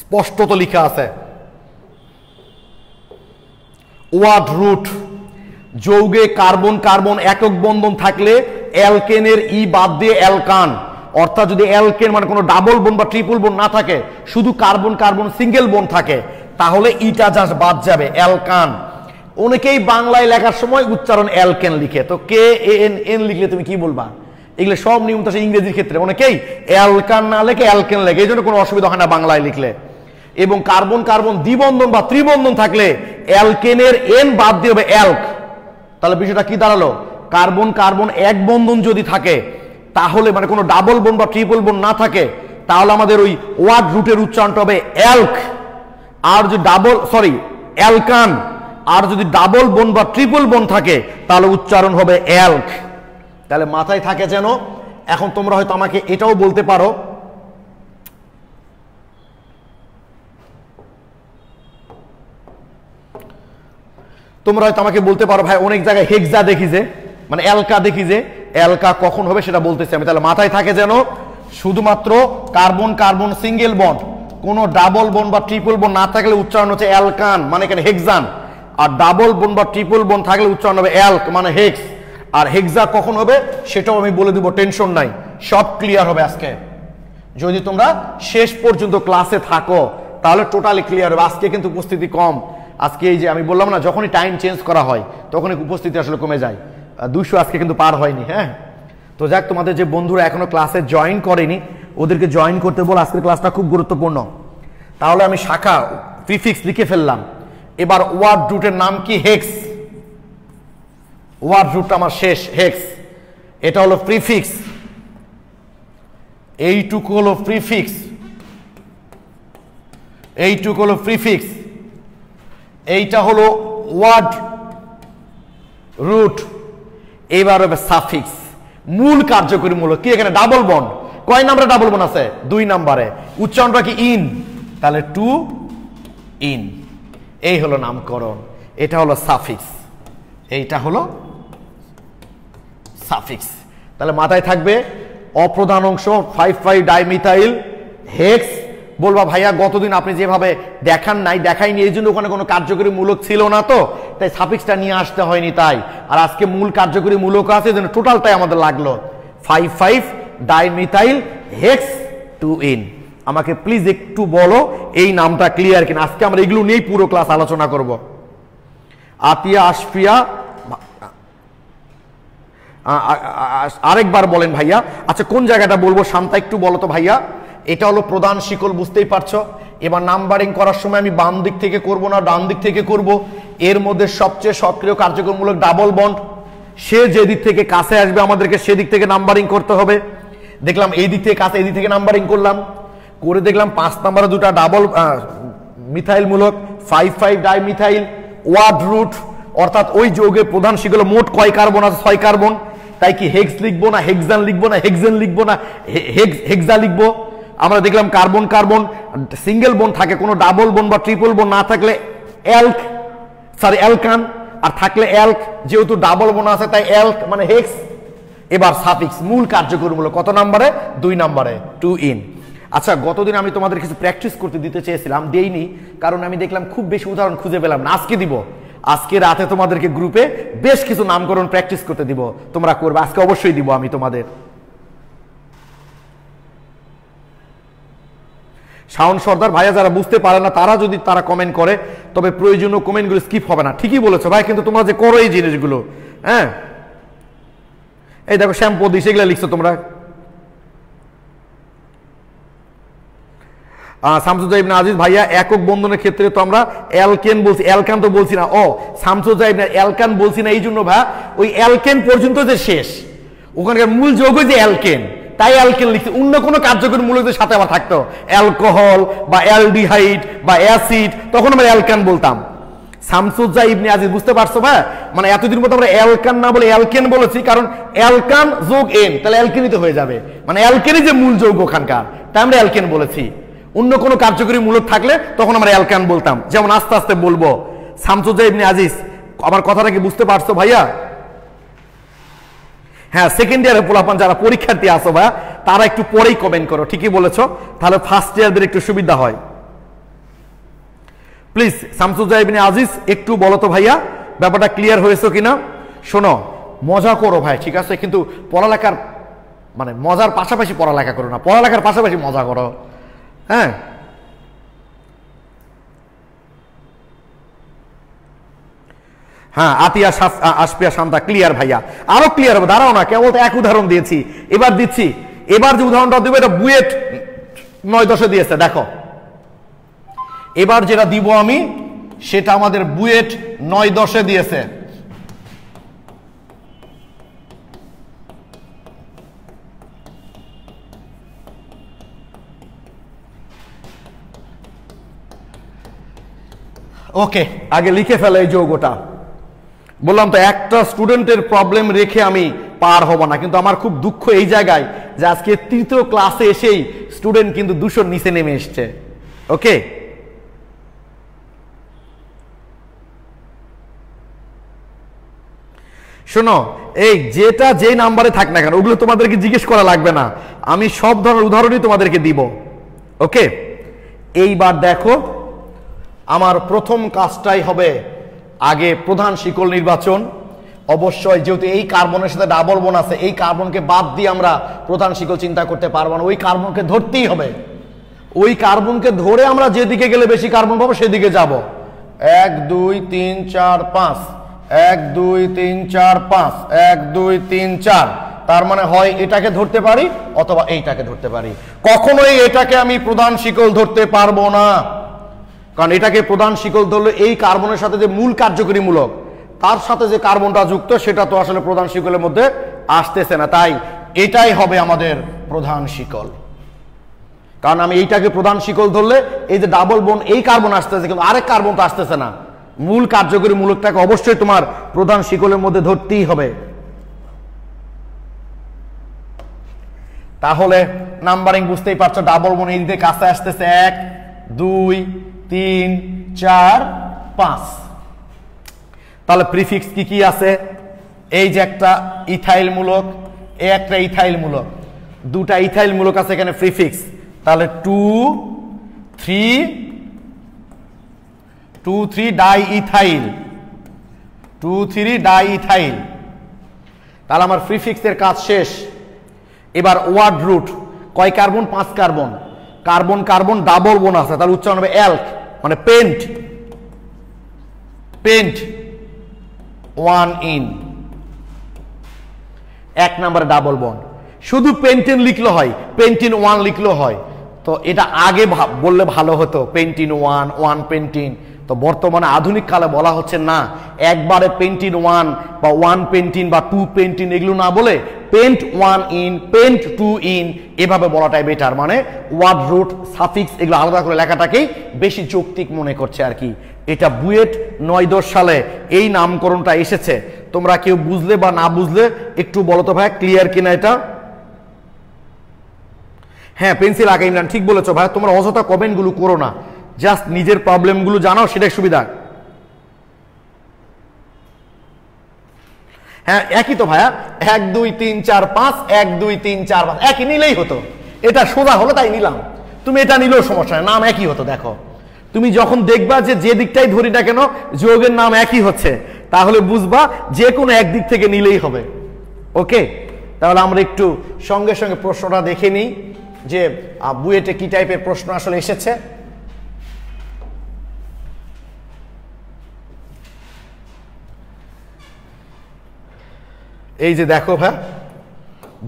স্পষ্টত লেখা আছে ওয়ার্ড রুট। যৌগে কার্বন কার্বন একক বন্ধন থাকলে অ্যালকেনের ই বাদ দিয়ে অ্যালকান, অর্থাৎ যদি অ্যালকেন মানে কোনো ডাবল বোন বা ট্রিপল বোন না থাকে, শুধু কার্বন কার্বন সিঙ্গেল বোন থাকে, তাহলে ইটা জাস্ট বাদ যাবে, অ্যালকান। অনেকেই বাংলায় লেখার সময় উচ্চারণ অ্যালকেন লিখে, তো কে এন এন লিখলে তুমি কি বলবা? এগুলো সব নিয়ম তো ইংরেজির ক্ষেত্রে অনেকেই অ্যালকান না লেখে অ্যালকেন লেখে, এই জন্য কোনো অসুবিধা হয় না বাংলায় লিখলে। এবং কার্বন কার্বন দ্বিবন্ধন বা ত্রিবন্ধন থাকলে অ্যালকেনের এন বাদ দিয়ে হবে অ্যালক। তাহলে বিষয়টা কি দাঁড়ালো? কার্বন কার্বন এক বন্ধন যদি থাকে, তাহলে মানে কোনো ডাবল বোন বা ট্রিপল বোন না থাকে, তাহলে আমাদের ওই ওয়ার্ড রুটের উচ্চারণটা হবে অ্যালক। আর যদি অ্যালকান, আর যদি ডাবল বোন বা ট্রিপল বোন থাকে তাহলে উচ্চারণ হবে অ্যালক। তাহলে মাথায় থাকে যেন। এখন তোমরা হয়তো আমাকে এটাও বলতে পারো, ভাই অনেক জায়গায় হেক্সা দেখি যে, মানে অ্যালকা দেখি যে, অ্যালকা কখন হবে সেটা বলতেছি আমি। তাহলে মাথায় থাকে যেন শুধুমাত্র কার্বন কার্বন সিঙ্গেল বন্ড, কোনো ডাবল বন্ড বা ট্রিপল বন্ড না থাকলে উচ্চারণ হচ্ছে অ্যালকান, মানে এখানে হেক্সান। আর ডাবল বন্ড বা ট্রিপল বন্ড থাকলে উচ্চারণ হবে অ্যালক, মানে হেক্স। আর হেক্সা কখন হবে সেটাও আমি বলে দিব, টেনশন নাই, সব ক্লিয়ার হবে আজকে। যদি তোমরা শেষ পর্যন্ত ক্লাসে থাকো তাহলে টোটালি ক্লিয়ার হবে। আজকে কিন্তু উপস্থিতি কম, আজকে এই যে আমি বললাম না, যখনই টাইম চেঞ্জ করা হয় তখনই উপস্থিতি আসলে কমে যায়। 200 আজকে কিন্তু পার হয়নি। হ্যাঁ, তো যাক, তোমাদের যে বন্ধুরা এখনো ক্লাসে জয়েন করেনি ওদেরকে জয়েন করতে বল, আজকের ক্লাসটা খুব গুরুত্বপূর্ণ। তাহলে আমি শাখা প্রিফিক্স লিখে ফেললাম। এবার ওয়ার্ড রুটের নাম কি? হেক্স। ওয়ার্ড রুটটা আমার শেষ, হেক্স। এটা হলো প্রিফিক্স, এইটুকু হলো প্রিফিক্স, এইটুকু হলো প্রিফিক্স, এইটা হলো ওয়ার্ড রুট। এবার হবে সাফিক্স, মূল কার্যকরী মূলক। কি এখানে ডাবল বন্ড, কয় নাম্বারে ডাবল বন্ড আছে? 2 নাম্বারে। উচ্চারণটা কি? ইন, তাহলে টু ইন। এই হলো নামকরণ, এটা হলো সাফিক্স, এইটা হলো সাফিক্স। তাহলে মাথায় থাকবে অপ্রধান অংশ 5,5 ডাইমিথাইল হেক্স। বলবা ভাইয়া গতদিন আপনি যেভাবে দেখাইনি এই জন্য ওখানে কোনো কার্যকরী মূলক ছিল না, তো তাই সাফিক্সটা নিয়ে আসতে হয়নি। তাই আর আজকে মূল কার্যকরী মূলক আছে, এই জন্য টোটালটাই আমাদের লাগলো 5,5 ডাইমিথাইল হেক্স 2N। আমাকে প্লিজ একটু বলো এই নামটা ক্লিয়ার কিনা। আজকে আমরা এগুলো নিয়েই পুরো ক্লাস আলোচনা করব। আতিয়া আশফিয়া, আরেকবার বলেন ভাইয়া। আচ্ছা, কোন জায়গাটা বলবো? শান্তা একটু বলো তো ভাইয়া। এটা হলো প্রধান শিকল, বুঝতেই পারছো। এবার নাম্বারিং করার সময় আমি বাম দিক থেকে করব না ডান দিক থেকে করব। এর মধ্যে সবচেয়ে সক্রিয় কার্যক্রমমূলক ডাবল বন্ড, সে যে দিক থেকে কাছে আসবে আমাদেরকে সেদিক থেকে নাম্বারিং করতে হবে। দেখলাম এই দিক থেকে কাছে, এই দিক থেকে নাম্বারিং করলাম, করে দেখলাম 5 নম্বরে দুটা ডাবল মিথাইল মূলক 5,5 ডাইমিথাইল ওয়ার্ড রুট, অর্থাৎ ওই যৌগে প্রধান শিকল মোট কয় কার্বন আছে? 6 কার্বন। তাই কি হেক্স লিখবো না হেক্সান লিখবো না হেক্সেন লিখবো না হেক্সা লিখবো? আমরা দেখলাম কার্বন কার্বন সিঙ্গেল বোন থাকে, কোনো ডাবল বোন বা ট্রিপল বোন না থাকলে অ্যালকান, আর থাকলে অ্যালক। যেহেতু ডাবল বোন আছে তাই অ্যালক মানে হেক্স, এবার সাফিক্স মূল কার্যকরীমূলক কত নম্বরে 2 নম্বরে টু ইন। আচ্ছা গতদিন আমি তোমাদের কিছু প্র্যাকটিস করতে দিতে চেয়েছিলাম, দেইনি, কারণ আমি দেখলাম খুব বেশি উদাহরণ খুঁজে পেলাম না। আজকে দিব, আজকে রাতে তোমাদেরকে গ্রুপে বেশ কিছু নামকরণ প্র্যাকটিস করতে দিব, তোমরা করবে। আজকে অবশ্যই দিব আমি তোমাদের। শাওন সর্দার ভাইয়া যারা বুঝতে পারে না তারা যদি তারা কমেন্ট করে, তবে প্রয়োজনীয় কমেন্টগুলো স্কিপ হবে না। ঠিকই বলেছো ভাই, কিন্তু তোমরা যে করো এই জিনিসগুলো, হ্যাঁ এই দেখো শ্যাম্পু দিই সেগুলো লিখছো তোমরা। শামসুজ্জাহ ইবনে আজিজ ভাইয়া একক বন্ধনের ক্ষেত্রে তো আমরা অ্যালকেন বলছি, অ্যালকান তো বলছি না। ও শামসুজ্জাহ ইবনে অ্যালকান বলছি না এই জন্য ভাই, ওই অ্যালকেন পর্যন্ত যে শেষ, ওখানকার মূল যৌগ যে অ্যালকেন, তাই অ্যালকেন লিখছি। অন্য কোনো কার্যকরী মূলকের সাথে আবার থাকতো অ্যালকোহল বা অ্যালডিহাইড বা অ্যাসিড, তখন আমরা অ্যালকান বলতাম। শামসুজ্জাহ ইবনে আজিজ বুঝতে পারছো ভাই? মানে এতদিন মতো আমরা অ্যালকান না বলে অ্যালকেন বলেছি, কারণ অ্যালকান যোগ এন তাহলে অ্যালকেনিতে হয়ে যাবে, মানে অ্যালকেনই যে মূল যৌগ ওখানকার, তাই আমরা অ্যালকেন বলেছি। অন্য কোনো কার্যকরী মূলক থাকলে তখন আমরা অ্যালকান বলতাম। যেমন আস্তে আস্তে বলবো। শামসুজ্জাহ ইবনে আজিজ আমার কথাটা কি বুঝতে পারছো ভাইয়া? হ্যাঁ, সেকেন্ড ইয়ারের পোলাপান যারা পরীক্ষার্থী আসো ভাইয়া, তারা একটু পরেই কমেন্ট করো। ঠিকই বলেছো, তাহলে ফার্স্ট ইয়ারদের একটু সুবিধা হয়। প্লিজ শামসুজ্জাহ ইবনে আজিজ একটু বলো তো ভাইয়া, ব্যাপারটা ক্লিয়ার হয়েছে কিনা। শোনো, মজা করো ভাই, ঠিক আছে, কিন্তু পড়ালেখার মানে মজার পাশাপাশি পড়ালেখা করো না, পড়ালেখার পাশাপাশি মজা করো। হ্যাঁ, হ্যাঁ আতিয়া আসপিয়া শান্তা ক্লিয়ার ভাইয়া, আরো ক্লিয়ার হবে। দাঁড়াও না, কেবল তো এক উদাহরণ দিয়েছি, এবার দিচ্ছি। এবার যে উদাহরণটা দিব এটা বুয়েট 9-10 দিয়েছে, দেখো এবার যেটা দিব আমি সেটা আমাদের বুয়েট 9-10 দিয়েছে। ওকে, আগে লিখে ফেলে এই যৌগটা। বললাম তো একটা স্টুডেন্টের প্রবলেম রেখে আমি পার হব না, কিন্তু আমার খুব দুঃখ এই জায়গায় যে আজকে তৃতীয় ক্লাসে এসেই স্টুডেন্ট কিন্তু 200 নিচে নেমে এসছে। ওকে, শোনো, এই যেটা যে নাম্বারে থাক না কেন ওগুলো তোমাদেরকে জিজ্ঞেস করা লাগবে না, আমি সব ধরনের উদাহরণই তোমাদেরকে দিব। ওকে, এইবার দেখো আমার প্রথম কাজটাই হবে আগে প্রধান শিকল নির্বাচন। অবশ্যই যেহেতু এই কার্বনের সাথে ডাবল বন্ড আছে, এই কার্বনকে বাদ দিয়ে আমরা প্রধান শিকল চিন্তা করতে পারবো না, ওই কার্বনকে ধরতেই হবে। ওই কার্বনকে ধরে আমরা যেদিকে গেলে বেশি কার্বন পাবো সেদিকে যাব। 1 2 3 4 5, 1 2 3 4 5, 1 2 3 4। তার মানে হয় এটাকে ধরতে পারি অথবা এইটাকে ধরতে পারি। কখনোই এটাকে আমি প্রধান শিকল ধরতে পারবো না, কারণ এটাকে প্রধান শিকল ধরলে এই কার্বনের সাথে যে মূল কার্যকরী মূলক তার সাথে যে কার্বনটা যুক্ত সেটা তো আসলে প্রধান শিকলের মধ্যে আসতেছে না, তাই এটাই হবে আমাদের প্রধান শিকল। কারণ আমি এইটাকে প্রধান শিকল ধরলে এই যে ডাবল বন্ড এই কার্বন আসতেছে, কিন্তু আরেক কার্বন তো আসতেছে না। মূল কার্যকরী মূলকটাকে অবশ্যই তোমার প্রধান শিকলের মধ্যে ধরতেই হবে। তাহলে নাম্বারিং বুঝতেই পারছো, ডাবল বন্ড এই দিকে কাছে আসতেছে 1 2 3 4 5। তাহলে প্রিফিক্স কি কি আছে? এই যে একটা ইথাইল মূলক, এই একটা ইথাইল মূলক, দুটা ইথাইল মূলক আছে এখানে প্রিফিক্স। তাহলে 2 3 ডাই ইথাইল, 2 3 ডাই ইথাইল। তাহলে আমার প্রিফিক্সের কাজ শেষ। এবার ওয়ার্ড রুট, কয় carbon? 5 carbon, carbon carbon double বোন আছে, তাহলে উচ্চারণ হবে অ্যাল্ক, মানে পেন্ট, পেন্ট 1 ইন, 1 নম্বরে ডাবল বন্ড। শুধু পেন্টিন লিখলে হয়, পেন্টিন 1 লিখলেও হয়। তো এটা আগে বললে ভালো হতো, পেন্টিন 1 পেন্টিন। তো বর্তমানে আধুনিক কালে বলা হচ্ছে না, একবারে পেন্টিন 1 বা 1 পেন্টিন বা 2 পেন্টিন এগুলো না বলে পেন্ট 1 ইন, পেন্ট 2 ইন এভাবে বলাটাই বেটার। মানে ওয়ার্ড রুট সাফিক্স এগুলো আলাদা করে লেখাটাকেই বেশি যৌক্তিক মনে করছে আর কি। এটা বুয়েট 9-10 সালে এই নামকরণটা এসেছে। তোমরা কেউ বুঝলে বা না বুঝলে একটু বলো তো ভাই, ক্লিয়ার কিনা এটা? হ্যাঁ, পেন্সিল আগে ইমরান ঠিক বলেছো ভাই, তোমরা অযথা কমেন্টগুলো করো না, জাস্ট নিজের প্রবলেমগুলো জানাও, সেটাই সুবিধা। হ্যাঁ একই তো ভাইয়া, 1 2 3 4 5 1 2 3 4 5 একই নিলেই হতো। এটা সোজা হলো তাই নিলাম, তুমি এটা নিলেও সমস্যা নেই, নাম একই হতো। দেখো তুমি যখন দেখবা যে যে দিকটাই ধরি না কেন যৌগের নাম একই হচ্ছে, তাহলে বুঝবা যে কোনো এক দিক থেকে নিলেই হবে। ওকে, তাহলে আমরা একটু সঙ্গে সঙ্গে প্রশ্নটা দেখে নিই যে বুয়েটে কি টাইপের প্রশ্ন আসলে এসেছে। এই যে দেখো ভাই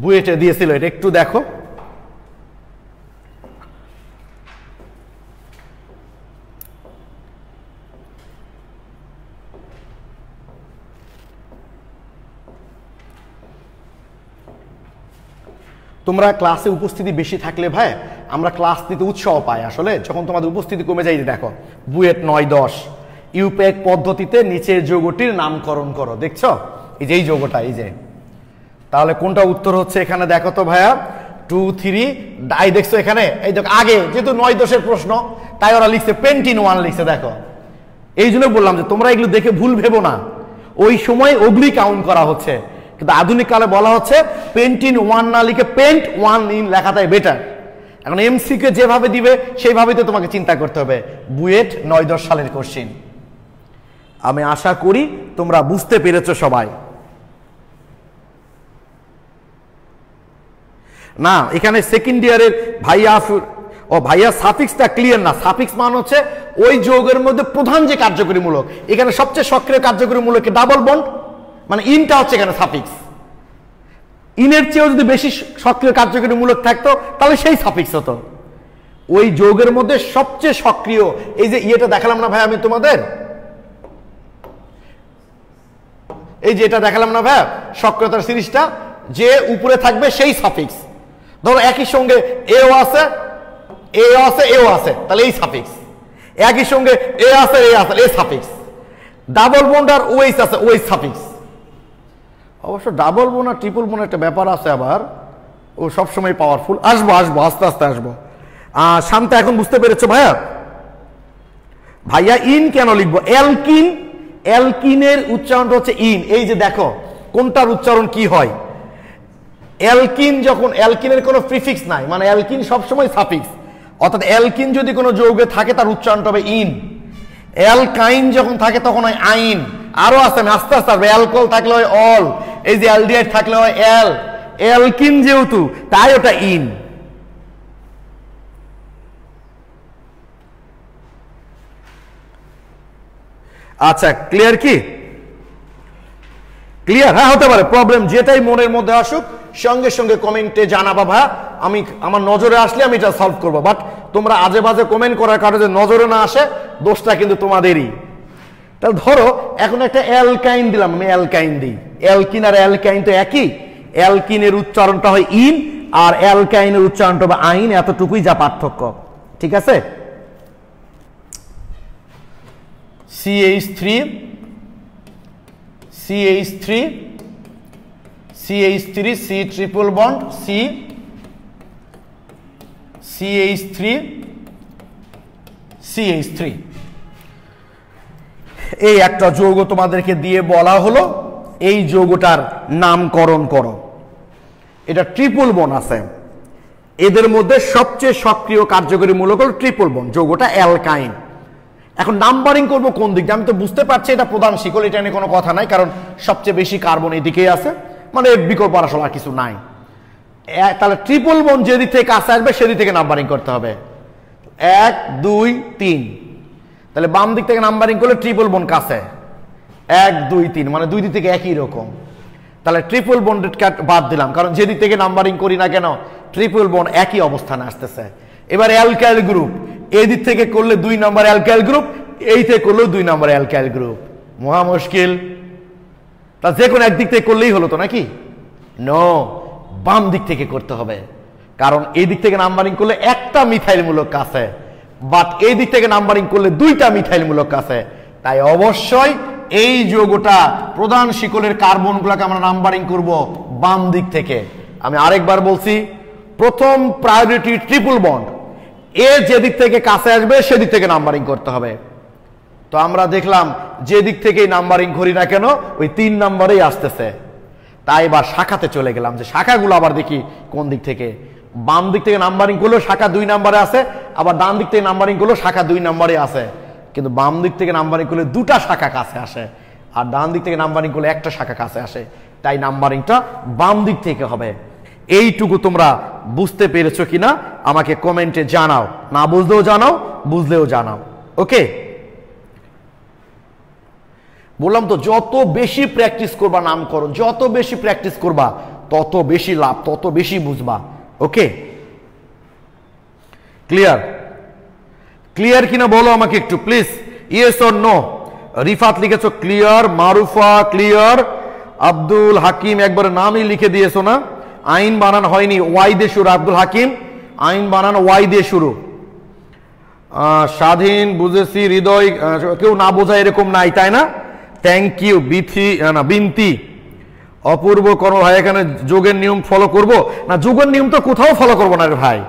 বুয়েটে দিয়েছিল, এটা একটু দেখো। তোমরা ক্লাসে উপস্থিতি বেশি থাকলে ভাই আমরা ক্লাস নিতে উৎসাহ পাই। আসলে যখন তোমাদের উপস্থিতি কমে যায়, দেখো বুয়েট 9 10 ইউপ্যাক পদ্ধতিতে নিচের যৌগটির নামকরণ করো। দেখছো এই যে এই যৌগটা, এই যে, তাহলে কোনটা উত্তর হচ্ছে এখানে দেখো তো ভাইয়া 2 3 ডাই। দেখছো এখানে এই দেখো আগে যেহেতু 9 10 প্রশ্ন তাই ওরা লিখছে পেন্টিন 1 লিখছে। দেখো এই জন্য বললাম যে তোমরা এগুলো দেখে ভুল ভেবো না, ওই সময় ওগুলি কাউন্ট করা হচ্ছে, কিন্তু আধুনিক কালে বলা হচ্ছে পেন্টিন 1 না লিখে পেন্ট 1 ইন লেখাটাই বেটার। এখন এমসিকিউ যেভাবে দিবে সেইভাবেই তো তোমাকে চিন্তা করতে হবে। বুয়েট 9 10 সালের কোশ্চেন। আমি আশা করি তোমরা বুঝতে পেরেছো সবাই। না এখানে সেকেন্ড ইয়ারের ভাইয়া সাফিক্সটা ক্লিয়ার না। সাফিক্স মান হচ্ছে ওই যৌগের মধ্যে প্রধান যে কার্যকরী মূলক, এখানে সবচেয়ে সক্রিয় কার্যকরী মূলক ডাবল বন্ড, মানে ইনটা হচ্ছে এখানে সাফিক্স। ইনের চেয়েও যদি বেশি সক্রিয় কার্যকরী মূলক থাকতো তাহলে সেই সাফিক্স হতো। ওই যৌগের মধ্যে সবচেয়ে সক্রিয়, এই যে ইয়েটা দেখালাম না ভাই আমি তোমাদের, এই যে এটা দেখালাম না ভাই সক্রিয়তার সিরিজটা, যে উপরে থাকবে সেই সাফিক্স। ধরো একই সঙ্গে এও আছে এও আছে এও আছে, তাহলে এই সাফিক্স। একই সঙ্গে এ আছে এ আছে এই সাফিক্স। ডাবল বন্ড আর ওএইচ আছে ওএইচ সাফিক্স। অবশ্য ডাবল বোন আর ট্রিপল বোন একটা ব্যাপার আছে আবার, ও সবসময় পাওয়ারফুল। আসবো আসবো আস্তে আস্তে আসবো। শান্ত এখন বুঝতে পেরেছো ভাইয়া? ভাইয়া ইন কেন লিখবো? অ্যালকিন, অ্যালকিনের উচ্চারণটা হচ্ছে ইন। এই যে দেখো কোনটার উচ্চারণ কি হয়। অ্যালকিন যখন, অ্যালকিনের কোনো প্রিফিক্স নাই, মানে অ্যালকিন সবসময় সাফিক্স, অর্থাৎ অ্যালকিন যদি কোনো যৌগে থাকে তার উচ্চারণটা হবে ইন। অ্যালকাইন যখন থাকে তখন হয় আইন। আরো আছে, আমি আস্তে আস্তে আসবে। অ্যালকোহল থাকলে হয় অল, এই যে অ্যালডিহাইড থাকলে হয় এল। অ্যালকিন যেহেতু তাই ওটা ইন। আচ্ছা ক্লিয়ার কি? ক্লিয়ার? হ্যাঁ হতে পারে, প্রবলেম যেটাই মনের মধ্যে আসুক সঙ্গে সঙ্গে কমেন্টে জানাবা ভাই, আমি আমার নজরে আসলে আমি এটা সলভ করবো। বাট তোমরা আজে বাজে কমেন্ট করার কারণে যে নজরে না আসে, দোষটা কিন্তু তোমাদেরই। তাহলে ধরো এখন একটা অ্যালকাইন দিলাম, আমি অ্যালকাইন দিই। অ্যালকিন আর অ্যালকাইন তো একই। অ্যালকিনের উচ্চারণটা হয় ইন আর অ্যালকাইনের উচ্চারণটা হবে আইন, এতটুকুই যা পার্থক্য। ঠিক আছে? CH3 CH3 CH3 C triple bond C CH3 CH3। এই একটা যৌগ তোমাদেরকে দিয়ে বলা হলো এই যৌগটার নামকরণ করো। এটা ট্রিপল বন্ড আছে, এদের মধ্যে সবচেয়ে সক্রিয় কার্যকরী মূলক হলো ট্রিপল বন্ড, যৌগটা অ্যালকাইন। এখন নাম্বারিং করবো কোন দিক দিয়ে? আমি তো বুঝতে পারছি এটা প্রধান শিকল, এটা নিয়ে কোনো কথা নাই, কারণ সবচেয়ে বেশি কার্বন এদিকেই আছে, মানে বিকল্প আসলে আর কিছু নাই। তাহলে ট্রিপল বন্ড যেদিক থেকে কাছে আসবে সেদিক থেকে নাম্বারিং করতে হবে। 1 2 3, তাহলে বাম দিক থেকে নাম্বারিং করলে ট্রিপল বন্ড কাছে 1 2 3, মানে দুই দিক থেকে একই রকম। তাহলে ট্রিপল বন্ডেড বাদ দিলাম, কারণ যেদিক থেকে নাম্বারিং করি না কেন ট্রিপল বন্ড একই অবস্থানে আসতেছে। এবার অ্যালকাইল গ্রুপ, এই দিক থেকে করলে 2 নম্বর অ্যালকাইল গ্রুপ, এই থেকে করলেও 2 নম্বর অ্যালকাইল গ্রুপ। মহা মুশকিল। তা যে কোনো একদিক থেকে করলেই হলো তো নাকি? নো, বাম দিক থেকে করতে হবে, কারণ এই দিক থেকে নাম্বারিং করলে একটা মিথাইল মূলক কাছে, বাট এই দিক থেকে নাম্বারিং করলে 2টা মিথাইল মূলক কাছে। তাই অবশ্যই এই যৌগটা প্রধান শিকলের কার্বনগুলোকে আমরা নাম্বারিং করব বাম দিক থেকে। আমি আরেকবার বলছি, প্রথম প্রায়োরিটি ট্রিপল বন্ড, এ যেদিক থেকে কাছে আসবে সেদিক থেকে নাম্বারিং করতে হবে। তো আমরা দেখলাম যে দিক থেকেই নাম্বারিং করি না কেন ওই 3 নম্বরেই আসতেছে। তাই এবার শাখাতে চলে গেলাম যে শাখাগুলো আবার দেখি কোন দিক থেকে। বাম দিক থেকে নাম্বারিং করলেও শাখা 2 নম্বরে আছে, আবার ডান দিক থেকে নাম্বারিং করলেও শাখা 2 নম্বরে আছে, কিন্তু বাম দিক থেকে নাম্বারিং করলে 2টা শাখা কাছে আসে, আর ডান দিক থেকে নাম্বারিং করলে একটা শাখা কাছে আসে, তাই নাম্বারিংটা বাম দিক থেকে হবে। এইটুকু তোমরা বুঝতে পেরেছো কিনা আমাকে কমেন্টে জানাও, না বুঝলেও জানাও, বুঝলেও জানাও। ওকে, বললাম তো যত বেশি প্র্যাকটিস করবা নামকরণ, যত বেশি প্র্যাকটিস করবা তত বেশি লাভ, তত বেশি বুঝবা। ওকে, ক্লিয়ার? ক্লিয়ার কিনা বলো আমাকে একটু please, yes or no. Rifat লিখেছো ক্লিয়ার, মারুফা ক্লিয়ার, আব্দুল হাকিম একবার নামই লিখে দিয়েছো না, আইন বানানো হয়নি, ওয়াই দিয়ে শুরু। আব্দুল হাকিম আইন বানানো ওয়াই দিয়ে শুরু। স্বাধীন বুঝেছি, হৃদয় কেউ না বোঝা এরকম নাই, তাই না? Thank you. বিনতি অপূর্ব করো ভাই, এখানে যোগের নিয়ম ফলো করব না? যোগের নিয়ম তো কোথাও ফলো করবো না রে ভাই,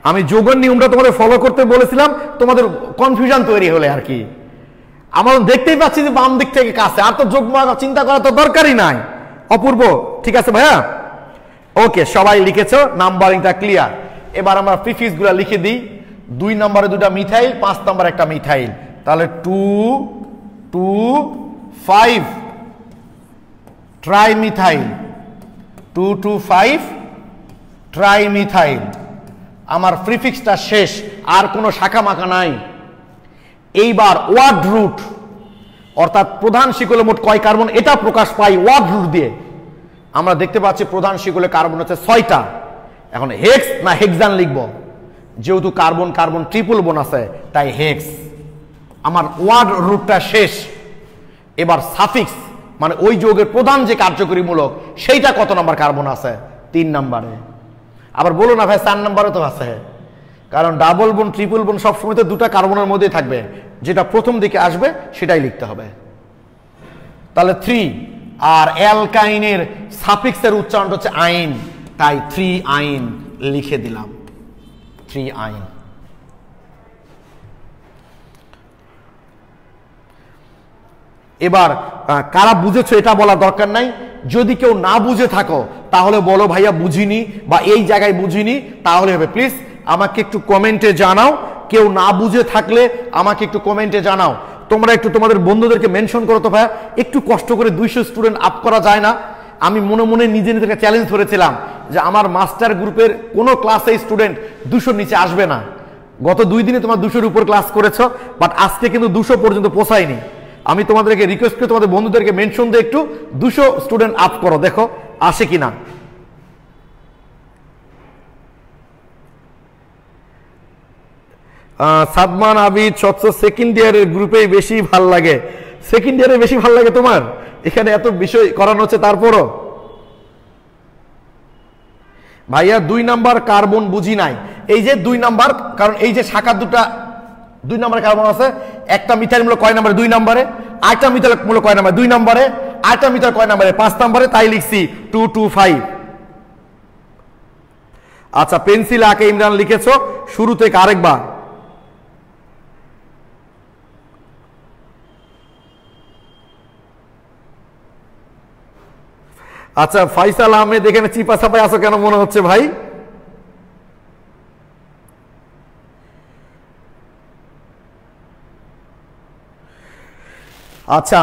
আমি যোগের নিয়মটা তোমাদের ফলো করতে বলেছিলাম, তোমাদের কনফিউশন তৈরি হলে আর কি। আমরা দেখতেই পাচ্ছি যে বাম দিক থেকে কাছে, আর তো যোগ চিন্তা করা তো দরকারই নাই। অপূর্ব ঠিক আছে ভাইয়া, ওকে, সবাই লিখেছো, নাম্বারিংটা ক্লিয়ার। এবার আমরা প্রিফিক্স গুলা লিখে দিই। 2 নম্বরে 2টা মিথাইল, 5 নম্বরে একটা মিথাইল, তাহলে 2 2 5 ট্রাইমিথাইল, 2 2 5 ট্রাইমিথাইল। আমার প্রিফিক্সটা শেষ, আর কোনো শাখা মাখা নাই। এইবার ওয়ার্ড রুট, অর্থাৎ প্রধান শিকলে মোট কয় কার্বন, এটা প্রকাশ পাই ওয়ার্ড রুট দিয়ে। আমরা দেখতে পাচ্ছি প্রধান শিকলে কার্বন হচ্ছে 6টা। এখন হেক্স না হেক্সান লিখব, যেহেতু কার্বন কার্বন ট্রিপল বোন আছে তাই হেক্স। আমার ওয়ার্ড রুটটা শেষ। এবার সাফিক্স, মানে ওই যৌগের প্রধান যে কার্যকরী মূলক সেইটা কত নাম্বার কার্বন আছে, 3 নম্বরে। আবার বলো না ভাই 4 নম্বরে তো আছে, কারণ ডাবল বোন ট্রিপল বোন সবসময় তো 2টা কার্বনের মধ্যেই থাকবে, যেটা প্রথম দিকে আসবে সেটাই লিখতে হবে। তাহলে 3। আর অ্যালকাইনের সাফিক্সের উচ্চারণ হচ্ছে আইন, তাই 3 আইন লিখে দিলাম, 3 আইন। এবার কারা বুঝেছো এটা বলা দরকার নাই, যদি কেউ না বুঝে থাকো তাহলে বলো ভাইয়া বুঝিনি বা এই জায়গায় বুঝিনি, তাহলে হবে। প্লিজ আমাকে একটু কমেন্টে জানাও, কেউ না বুঝে থাকলে আমাকে একটু কমেন্টে জানাও। তোমরা একটু তোমাদের বন্ধুদেরকে মেনশন করো তো ভাইয়া, একটু কষ্ট করে 200 স্টুডেন্ট আপ করা যায় না? আমি মনে মনে নিজেকে চ্যালেঞ্জ ধরেছিলাম যে আমার মাস্টার গ্রুপের কোনো ক্লাসে স্টুডেন্ট 200 নিচে আসবে না। গত 2 দিনে তোমার 200-র উপর ক্লাস করেছো, বাট আজকে কিন্তু 200 পর্যন্ত পৌঁছায়নি। আমি তোমাদেরকে রিকোয়েস্ট করি তোমাদের বন্ধুদেরকে মেনশন দিয়ে একটু 200 স্টুডেন্ট আপ করো, দেখো আসে কিনা। সাদমান আবিদ স্বচ্ছ সেকেন্ড ইয়ারের গ্রুপেই বেশি ভাল লাগে। সেকেন্ড ইয়ারে বেশি ভাল লাগে তোমার? এখানে এত বিষয় করানো হচ্ছে তারপরও ভাইয়া 2 নাম্বার কার্বন বুঝি নাই। এই যে 2 নাম্বার, কারণ এই যে শাখা 2 নাম্বার কার্বন আছে, একটা মিথাইল মূলক কয় নম্বরে? 2 নম্বরে। আরেকটা মিথাইল মূলক কয় নম্বরে? 2 নম্বরে। আরেকটা মিথাইল কয় নম্বরে? 5 নম্বরে, তাই লিখছি 2 2 5। আচ্ছা, পেন্সিল আঁকে ইমরান লিখেছো শুরু থেকে আরেকবার। আচ্ছা, ফাইসাল আহমেদ এখানে চিপা চাপাই আছো কেন মনে হচ্ছে ভাই? আচ্ছা,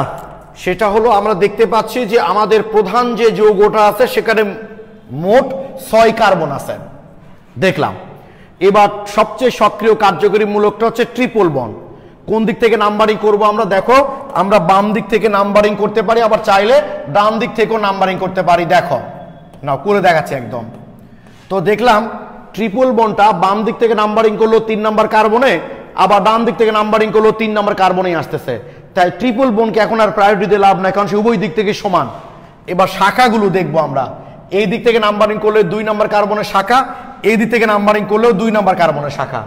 সেটা হলো আমরা দেখতে পাচ্ছি যে আমাদের প্রধান যে যৌগটা আছে সেখানে মোট 6 কার্বন আছে দেখলাম। এবার সবচেয়ে সক্রিয় কার্যকরী মূলকটা হচ্ছে ট্রিপল বন্ড। কোন দিক থেকে নাম্বারিং করব আমরা? দেখো, আমরা বাম দিক থেকে নাম্বারিং করতে পারি, আবার চাইলে ডান দিক থেকেও নাম্বারিং করতে পারি। দেখো না, করে দেখাচ্ছি একদম। তো দেখলাম ট্রিপল বন্ডটা বাম দিক থেকে নাম্বারিং করলো 3 নাম্বার কার্বনে, আবার ডান দিক থেকে নাম্বারিং করলো 3 নাম্বার কার্বনেই আসতেছে। তাই ট্রিপল বন্ডকে এখন আর প্রায়োরিটি দিয়ে লাভ নাই, কারণ সে উভয় দিক থেকে সমান। এবার শাখাগুলো দেখবো আমরা। এই দিক থেকে নাম্বারিং করলে 2 নাম্বার কার্বনের শাখা, এই দিক থেকে নাম্বারিং করলেও 2 নাম্বার কার্বনের শাখা,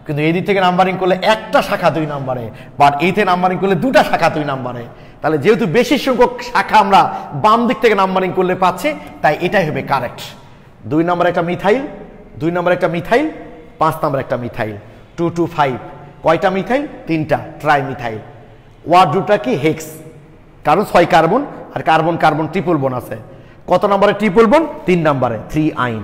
কিন্তু এই দিক থেকে নাম্বারিং করলে একটা শাখা 2 নম্বরে, বাট এই থেকে নাম্বারিং করলে 2টা শাখা 2 নম্বরে। তাহলে যেহেতু বেশি সংখ্যক শাখা আমরা বাম দিক থেকে নাম্বারিং করলে পাচ্ছি, তাই এটাই হবে কারেক্ট। 2 নম্বরে একটা মিথাইল, 2 নম্বরে একটা মিথাইল, 5 নম্বরে একটা মিথাইল, 2 2 5। কয়টা মিথাইল? 3টা, ট্রাই মিথাইল। ওয়ার্ড রুটটা কি? হেক্স, কারণ 6 কার্বন আর কার্বন কার্বন ট্রিপল বোন আছে। কত নম্বরে ট্রিপল বন্ড? 3 নম্বরে, 3 আইন।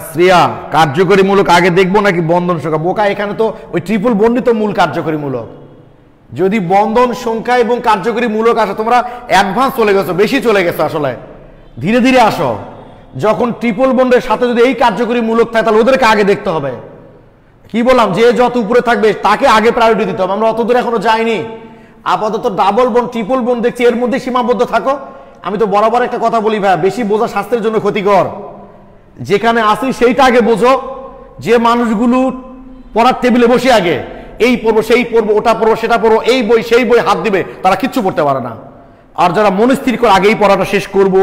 শ্রেয়া, কার্যকরীমূলক আগে দেখবো নাকি বন্ধন সংখ্যা? বোকা, এখানে তো ওই ট্রিপল বন্ডই তো মূল কার্যকরীমূলক। যদি বন্ধন সংখ্যা এবং কার্যকরী মূলক আসে, তোমরা অ্যাডভান্স চলে গেছো, বেশি চলে গেছো, আসলে ধীরে ধীরে আসো। যখন ট্রিপল বন্ডের সাথে যদি এই কার্যকরী মূলক থাকে তাহলে ওদেরকে আগে দেখতে হবে। কি বললাম, যে যত উপরে থাকবে তাকে আগে প্রায়োরিটি দিতে হবে। আমরা অত দূর এখনো যাইনি, আপাতত ডাবল বন্ড ট্রিপল বন্ড দেখছি, এর মধ্যে সীমাবদ্ধ থাকো। আমি তো বরাবর একটা কথা বলি ভাইয়া, বেশি বোঝা স্বাস্থ্যের জন্য ক্ষতিকর। যেখানে আসি সেইটা আগে বোঝো। যে মানুষগুলো পড়ার টেবিলে বসে আগে এই পড়বো, সেই পড়বো, ওটা পড়বো, সেটা পড়বো, এই বই সেই বই হাত দিবে, তারা কিচ্ছু পড়তে পারে না। আর যারা মনস্থির করে আগেই পড়াটা শেষ করব,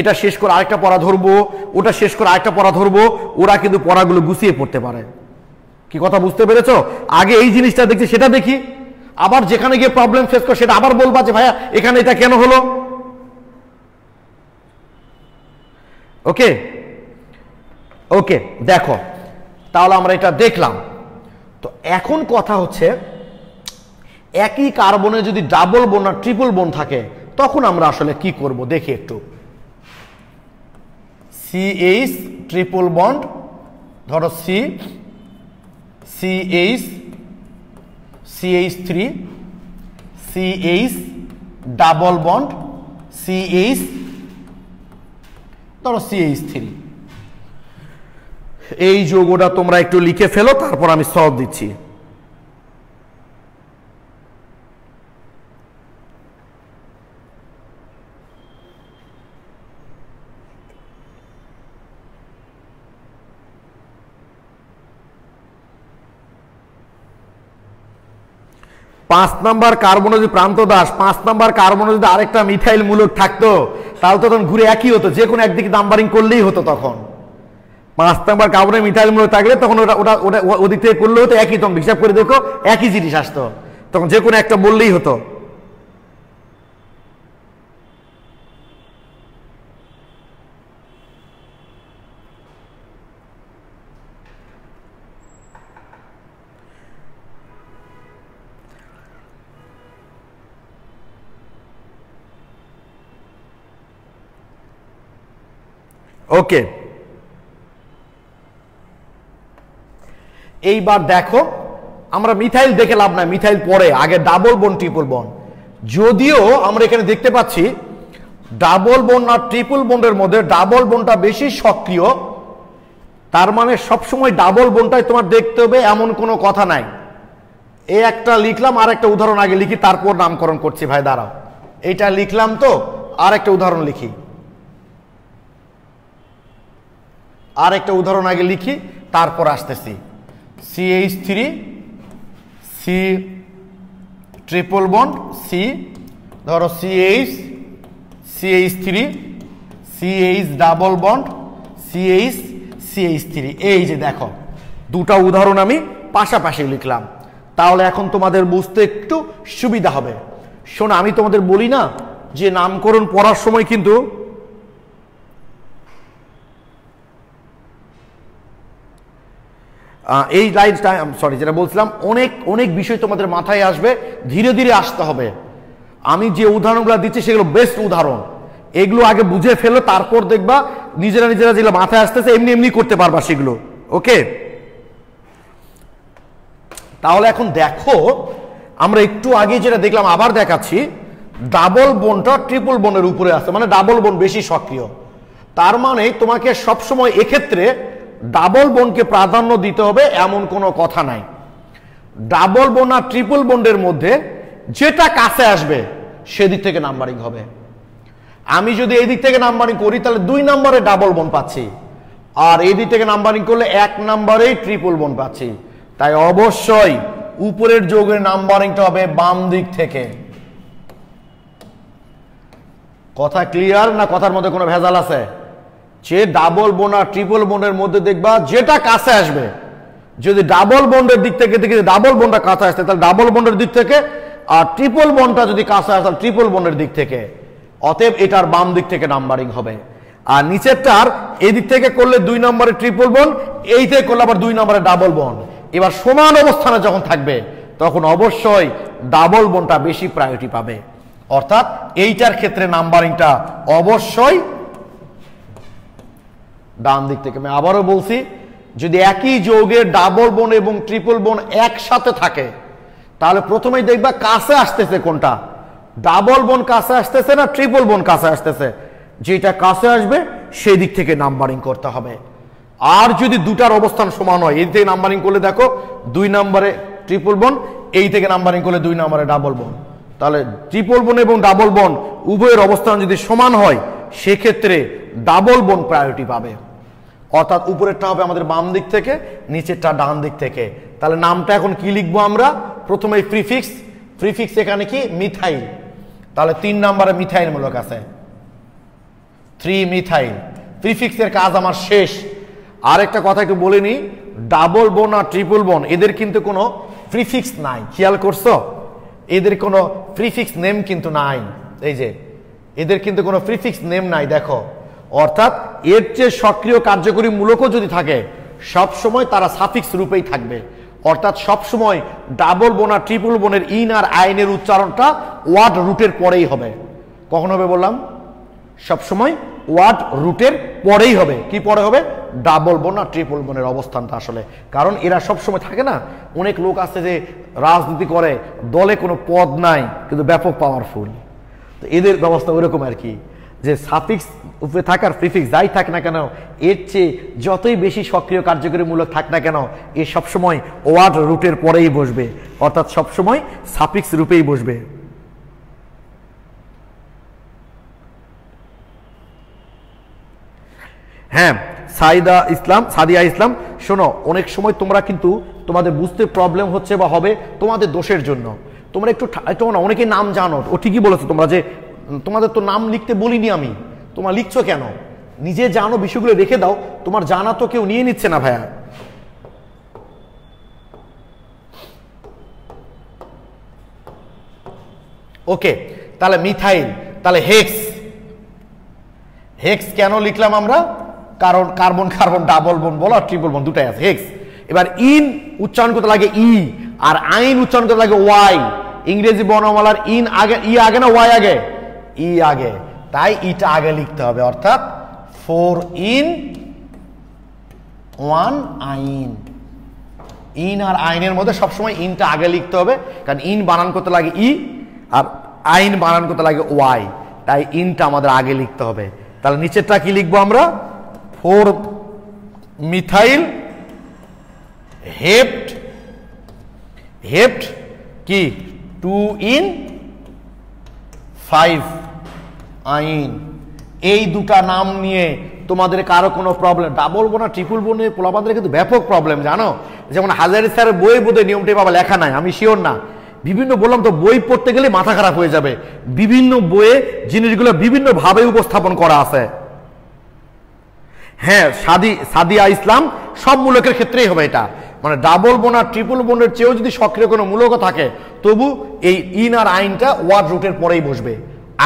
এটা শেষ করে আরেকটা পড়া ধরবো, ওটা শেষ করে আরেকটা পড়া ধরবো, ওরা কিন্তু পড়াগুলো গুছিয়ে পড়তে পারে। কি কথা বুঝতে পেরেছো? আগে এই জিনিসটা দেখছি, সেটা দেখি, আবার যেখানে গিয়ে প্রবলেম ফেস করো সেটা আবার বলবা যে ভাইয়া এখানে এটা কেন হলো। ওকে ওকে, দেখো তাহলে আমরা এটা দেখলাম। তো এখন কথা হচ্ছে, একই কার্বনে যদি ডাবল বন্ড আর ট্রিপল বন্ড থাকে তখন আমরা আসলে কি করব দেখি একটু। CH ট্রিপল বন্ড, ধরো CH3, CH double bond, CH, ধরো CH3। এই যৌগটা তোমরা একটু লিখে ফেলো, তারপর আমি সলভ দিচ্ছি। পাঁচ নাম্বার কার্বনে যদি প্রান্ত দাস, 5 নাম্বার কার্বনে যদি আরেকটা মিথাইল মূলক থাকতো তাহলে তখন ঘুরে একই হতো, যে কোনো একদিকে নাম্বারিং করলেই হতো। তখন 5 নাম্বার কার্বনে মিথাইল মূলক থাকলে তখন ওটা ওটা ওটা ওদিক থেকে করলে হতো একই। তখন হিসাব করে দেখো একই জিনিস আসতো, তখন যে কোনো একটা বললেই হতো। ওকে, এইবার দেখো, আমরা মিথাইল দেখে লাভ নাই, মিথাইল পরে, আগে ডাবল বন্ড ট্রিপল বন্ড। যদিও আমরা এখানে দেখতে পাচ্ছি ডাবল বন্ড আর ট্রিপল বন্ডের মধ্যে ডাবল বন্ডটা বেশি সক্রিয়, তার মানে সবসময় ডাবল বন্ডটাই তোমার দেখতে হবে এমন কোনো কথা নাই। এই একটা লিখলাম, আর একটা উদাহরণ আগে লিখি, তারপর নামকরণ করছি। ভাই দাঁড়াও, এইটা লিখলাম তো, আর একটা উদাহরণ লিখি, আর একটা উদাহরণ আগে লিখি, তারপর আসতেছি। CH3, C triple bond, C, ধরো CH3, CH double bond, CH3। এই যে দেখো, দুটা উদাহরণ আমি পাশাপাশি লিখলাম, তাহলে এখন তোমাদের বুঝতে একটু সুবিধা হবে। শোনো, আমি তোমাদের বলি না যে নামকরণ পড়ার সময় কিন্তু এই লাইনটা, সরি, যেটা বলছিলাম, অনেক অনেক বিষয় তোমাদের মাথায় আসবে, ধীরে ধীরে আসতে হবে। আমি যে উদাহরণগুলো দিচ্ছি সেগুলো বেস্ট উদাহরণ, এগুলো আগে বুঝে ফেলো, তারপর দেখবা নিজেরা নিজেরা যেগুলো মাথায় আসতেছে এমনি এমনি করতে পারবা সেগুলো। ওকে, তাহলে এখন দেখো, আমরা একটু আগে যেটা দেখলাম আবার দেখাচ্ছি, ডাবল বন্ডটা ট্রিপল বন্ডের উপরে আছে, মানে ডাবল বন্ড বেশি সক্রিয়। তার মানে তোমাকে সবসময় এক্ষেত্রে ডাবল বন্ডকে প্রাধান্য দিতে হবে এমন কোনো কথা নাই। ডাবল বন্ড আর ট্রিপল বন্ডের মধ্যে যেটা কাছে আসবে সেদিক থেকে নাম্বারিং হবে। আমি যদি এই দিক থেকে নাম্বারিং করি তাহলে 2 নম্বরে ডাবল বন্ড পাচ্ছি, আর এই দিক থেকে নাম্বারিং করলে 1 নম্বরেই ট্রিপল বন্ড পাচ্ছি। তাই অবশ্যই উপরের যৌগের নাম্বারিংটা হবে বাম দিক থেকে। কথা ক্লিয়ার না? কথার মধ্যে কোনো ভেজাল আছে? যে ডাবল বন্ড আর ট্রিপল বন্ডের মধ্যে দেখবা যেটা কাছে আসবে, যদি ডাবল বন্ডের দিক থেকে দেখি ডাবল বন্ডটা কাছে আসছে তাহলে ডাবল বন্ডের দিক থেকে, আর ট্রিপল বন্ডটা যদি কাছে আসে তাহলে ট্রিপল বন্ডের দিক থেকে। অতএব এটার বাম দিক থেকে নাম্বারিং হবে। আর নিচেরটার এই দিক থেকে করলে 2 নম্বরে ট্রিপল বন্ড, এই থেকে করলে আবার 2 নম্বরে ডাবল বন্ড। এবার সমান অবস্থানে যখন থাকবে তখন অবশ্যই ডাবল বনটা বেশি প্রায়োরিটি পাবে। অর্থাৎ এইটার ক্ষেত্রে নাম্বারিংটা অবশ্যই ডান দিক থেকে। আমি আবারও বলছি, যদি একই যৌগের ডাবল বোন এবং ট্রিপল বোন একসাথে থাকে তাহলে প্রথমেই দেখবা কাছে আসতেছে কোনটা, ডাবল বোন কাছে আসতেছে না ট্রিপল বোন কাছে আসতেছে। যেটা কাছে আসবে সেই দিক থেকে নাম্বারিং করতে হবে। আর যদি দুটার অবস্থান সমান হয়, এই থেকে নাম্বারিং করলে দেখো 2 নম্বরে ট্রিপল বোন, এই থেকে নাম্বারিং করলে 2 নম্বরে ডাবল বোন। তাহলে ট্রিপল বোন এবং ডাবল বোন উভয়ের অবস্থান যদি সমান হয় সেক্ষেত্রে ডাবল বোন প্রায়োরিটি পাবে। অর্থাৎ উপরেরটা হবে আমাদের বাম দিক থেকে, নিচেরটা ডান দিক থেকে। তাহলে নামটা এখন কি লিখবো আমরা? প্রথমে প্রিফিক্স, প্রিফিক্স এখানে কি মিথাইল, তাহলে 3 নম্বরে মিথাইল মূলক আছে 3 মিথাইল। প্রিফিক্সের কাজ আমার শেষ। আর একটা কথা একটু বলে নি, ডাবল বোন আর ট্রিপল বোন এদের কিন্তু কোনো প্রিফিক্স নাই, খেয়াল করছো? এদের কোনো প্রিফিক্স নেম কিন্তু নাই। এই যে এদের কিন্তু কোনো প্রিফিক্স নেম নাই, দেখো। অর্থাৎ এর চেয়ে সক্রিয় কার্যকরী মূলকও যদি থাকে সব সময় তারা সাফিক্স রূপেই থাকবে। অর্থাৎ সব সময় ডাবল বোন আর ট্রিপল বোনের ইন আর আইনের উচ্চারণটা ওয়ার্ড রুটের পরেই হবে। কখন হবে বললাম? সব সময় ওয়ার্ড রুটের পরেই হবে। কি পরে হবে? ডাবল বোন আর ট্রিপল বোনের অবস্থানটা আসলে। কারণ এরা সব সময় থাকে না, অনেক লোক আছে যে রাজনীতি করে, দলে কোনো পদ নাই কিন্তু ব্যাপক পাওয়ারফুল, তো এদের ব্যবস্থা ওইরকম আর কি, যে সাফিক্স উপরে থাকার প্রিফিক্স যাই থাক না কেন, এর চেয়ে যতই বেশি সক্রিয় কার্যকরী মূলক থাক না কেন, এ সবসময় ওয়ার্ড রুটের পরেই বসবে। অর্থাৎ সবসময় সাফিক্স রূপেই বসবে। হ্যাঁ, সাদিয়া ইসলাম, শোনো, অনেক সময় তোমরা কিন্তু তোমাদের বুঝতে প্রবলেম হচ্ছে বা হবে তোমাদের দোষের জন্য। তোমরা একটু অনেকে নাম জানো, ও ঠিকই বলেছো তোমরা, যে তোমাদের তো নাম লিখতে বলিনি আমি, তোমরা লিখছো কেন? নিজে জানো, বিষয়গুলো রেখে দাও, তোমার জানা তো কেউ নিয়ে নিচ্ছে না ভাইয়া। ওকে, তাহলে মিথাইল, তাহলে হেক্স। হেক্স কেন লিখলাম আমরা? কারণ কার্বন কার্বন ডাবল বোন বলো আর ট্রিপল বোন দুটাই আছে, হেক্স। এবার ইন উচ্চারণ করতে লাগে ই, আর আইন উচ্চারণ করতে লাগে ওয়াই। ইংরেজি বর্ণমালার ইন আগে, ই আগে না ওয়াই আগে? ই আগে, তাই ইটা আগে লিখতে হবে। অর্থাৎ 4 ইন 1 আইন। ইন আর আইনের মধ্যে সবসময় ইনটা আগে লিখতে হবে, কারণ ইন বানান করতে লাগে ই আর আইন বানান করতে লাগে ওয়াই, তাই ইনটা আমাদের আগে লিখতে হবে। তাহলে নিচেরটা কি লিখবো আমরা? 4 মিথাইল হেপ্ট, হেপ্ট কি 2 ইন 5 আইন। এই দুটা নাম নিয়ে তোমাদের কারো কোনো প্রবলেম? ডাবল বোন আর ট্রিপল বোনে পোলাপানদের কিন্তু ব্যাপক প্রবলেম, জানো? যেমন হাজারি স্যারের বই বোধহয় নিয়মটা বাবা লেখা নাই, আমি শিওর না। বিভিন্ন বললাম তো, বই পড়তে গেলে মাথা খারাপ হয়ে যাবে। বিভিন্ন বইয়ে জিনিসগুলো বিভিন্ন ভাবে উপস্থাপন করা আছে। হ্যাঁ, সাদিয়া ইসলাম, সব মূলকের ক্ষেত্রেই হবে এটা। মানে ডাবল বোন আর ট্রিপল বোনের চেয়েও যদি সক্রিয় কোনো মূলক থাকে তবু এই ইন আর আইনটা ওয়ার্ড রুটের পরেই বসবে।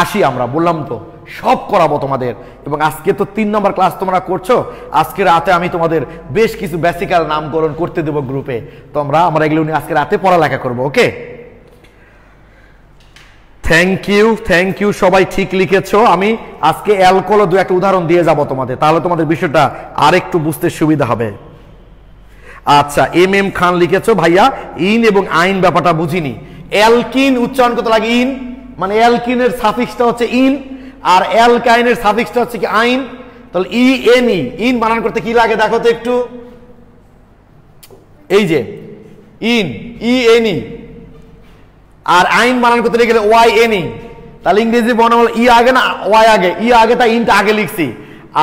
আসি আমরা, বললাম তো সব করাবো তোমাদের। এবং আজকে তো 3 নম্বর ক্লাস তোমরা করছো, আজকে রাতে আমি তোমাদের বেশ কিছু বেসিক্যাল নামকরণ করতে দেবো গ্রুপে। তোমরা আমরা এগুলো নিয়ে আজকে রাতে পড়ালেখা করবো। ওকে, থ্যাংক ইউ সবাই ঠিক লিখেছো। আমি আজকে অ্যালকোহল 2-1 উদাহরণ দিয়ে যাব তোমাদের, তাহলে তোমাদের বিষয়টা আরেকটু বুঝতে সুবিধা হবে। আচ্ছা, এম খান লিখেছো, ভাইয়া ইন এবং আইন ব্যাপারটা বুঝিনি। অ্যালকিন উচ্চারণ করতে লাগে ইন, মানে অ্যালকিনের সাফিক্সটা হচ্ছে ইন আর অ্যালকাইনের সাফিক্সটা হচ্ছে কি আইন। তাহলে ই এন ই, ইন বানান করতে কি লাগে দেখো তো একটু, এই যে ইন, ই এন ই, আর আইন বানান করতে গেলে ওয়াই এন ই। তাহলে ইংরেজি বর্ণমালা ই আগে না ওয়াই আগে? ই আগে, তাই ইনটা আগে লিখছি।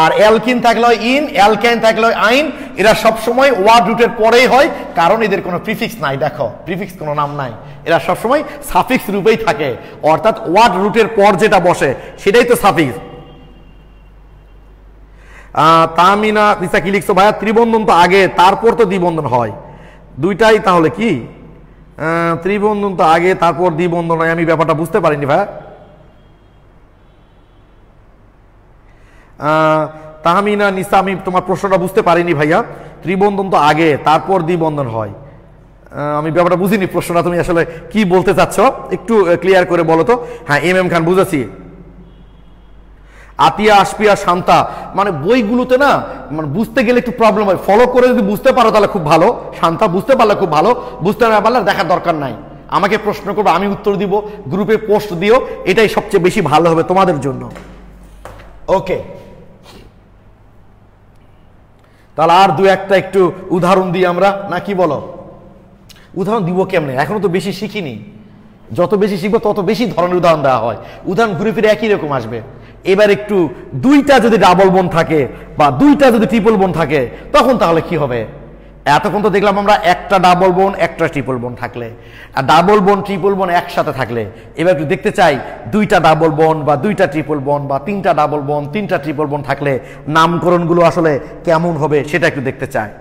আর অ্যালকিন থাকলে হয় ইন, অ্যালকাইন থাকলে হয় আইন। এরা সবসময় ওয়ার্ড রুটের পরেই হয়, কারণ এদের কোনো প্রিফিক্স নাই। দেখো, প্রিফিক্স কোনো নাম নাই, এরা সবসময় সাফিক্স রূপেই থাকে। অর্থাৎ ওয়ার্ড রুটের পর যেটা বসে সেটাই তো সাফিক্স। তামিনা দিশা কি লিখছো? ভাইয়া ত্রিবন্ধন তো আগে, তারপর তো দ্বিবন্ধন হয়, দুইটাই তাহলে কি? ত্রিবন্ধন তো আগে, তারপর দ্বিবন্ধন হয়, আমি ব্যাপারটা বুঝতে পারিনি ভাইয়া। তাহমিনা নিসা, আমি তোমার প্রশ্নটা বুঝতে পারিনি ভাইয়া। ত্রিবন্ধন তো আগে, তারপর দ্বিবন্ধন হয়, আমি ব্যাপারটা বুঝিনি, প্রশ্নটা তুমি আসলে কি বলতে চাচ্ছ একটু ক্লিয়ার করে বলো তো। হ্যাঁ, এম খান বুঝেছি। আতিয়া, আশপিয়া, শান্তা, মানে বইগুলোতে না মানে বুঝতে গেলে একটু প্রবলেম হয়। ফলো করে যদি বুঝতে পারো তাহলে খুব ভালো, শান্তা বুঝতে পারলে খুব ভালো, বুঝতে না পারলে দেখার দরকার নাই। আমাকে প্রশ্ন করবো, আমি উত্তর দিব, গ্রুপে পোস্ট দিও, এটাই সবচেয়ে বেশি ভালো হবে তোমাদের জন্য। ওকে, তাহলে আর দু একটা একটু উদাহরণ দিই আমরা, না কি বলো? উদাহরণ দিব কেমনে, এখনো তো বেশি শিখিনি। যত বেশি শিখবো তত বেশি ধরনের উদাহরণ দেওয়া হয়, উদাহরণ ঘুরে ফিরে একই রকম আসবে। এবার একটু দুইটা যদি ডাবল বোন থাকে বা দুইটা যদি ট্রিপল বোন থাকে তখন তাহলে কি হবে? এতক্ষণ তো দেখলাম আমরা একটা ডাবল বোন একটা ট্রিপল বোন থাকলে, আর ডাবল বোন ট্রিপল বোন একসাথে থাকলে। এবার একটু দেখতে চাই দুইটা ডাবল বোন বা দুইটা ট্রিপল বোন বা তিনটা ডাবল বোন তিনটা ট্রিপল বোন থাকলে নামকরণগুলো আসলে কেমন হবে সেটা একটু দেখতে চাই।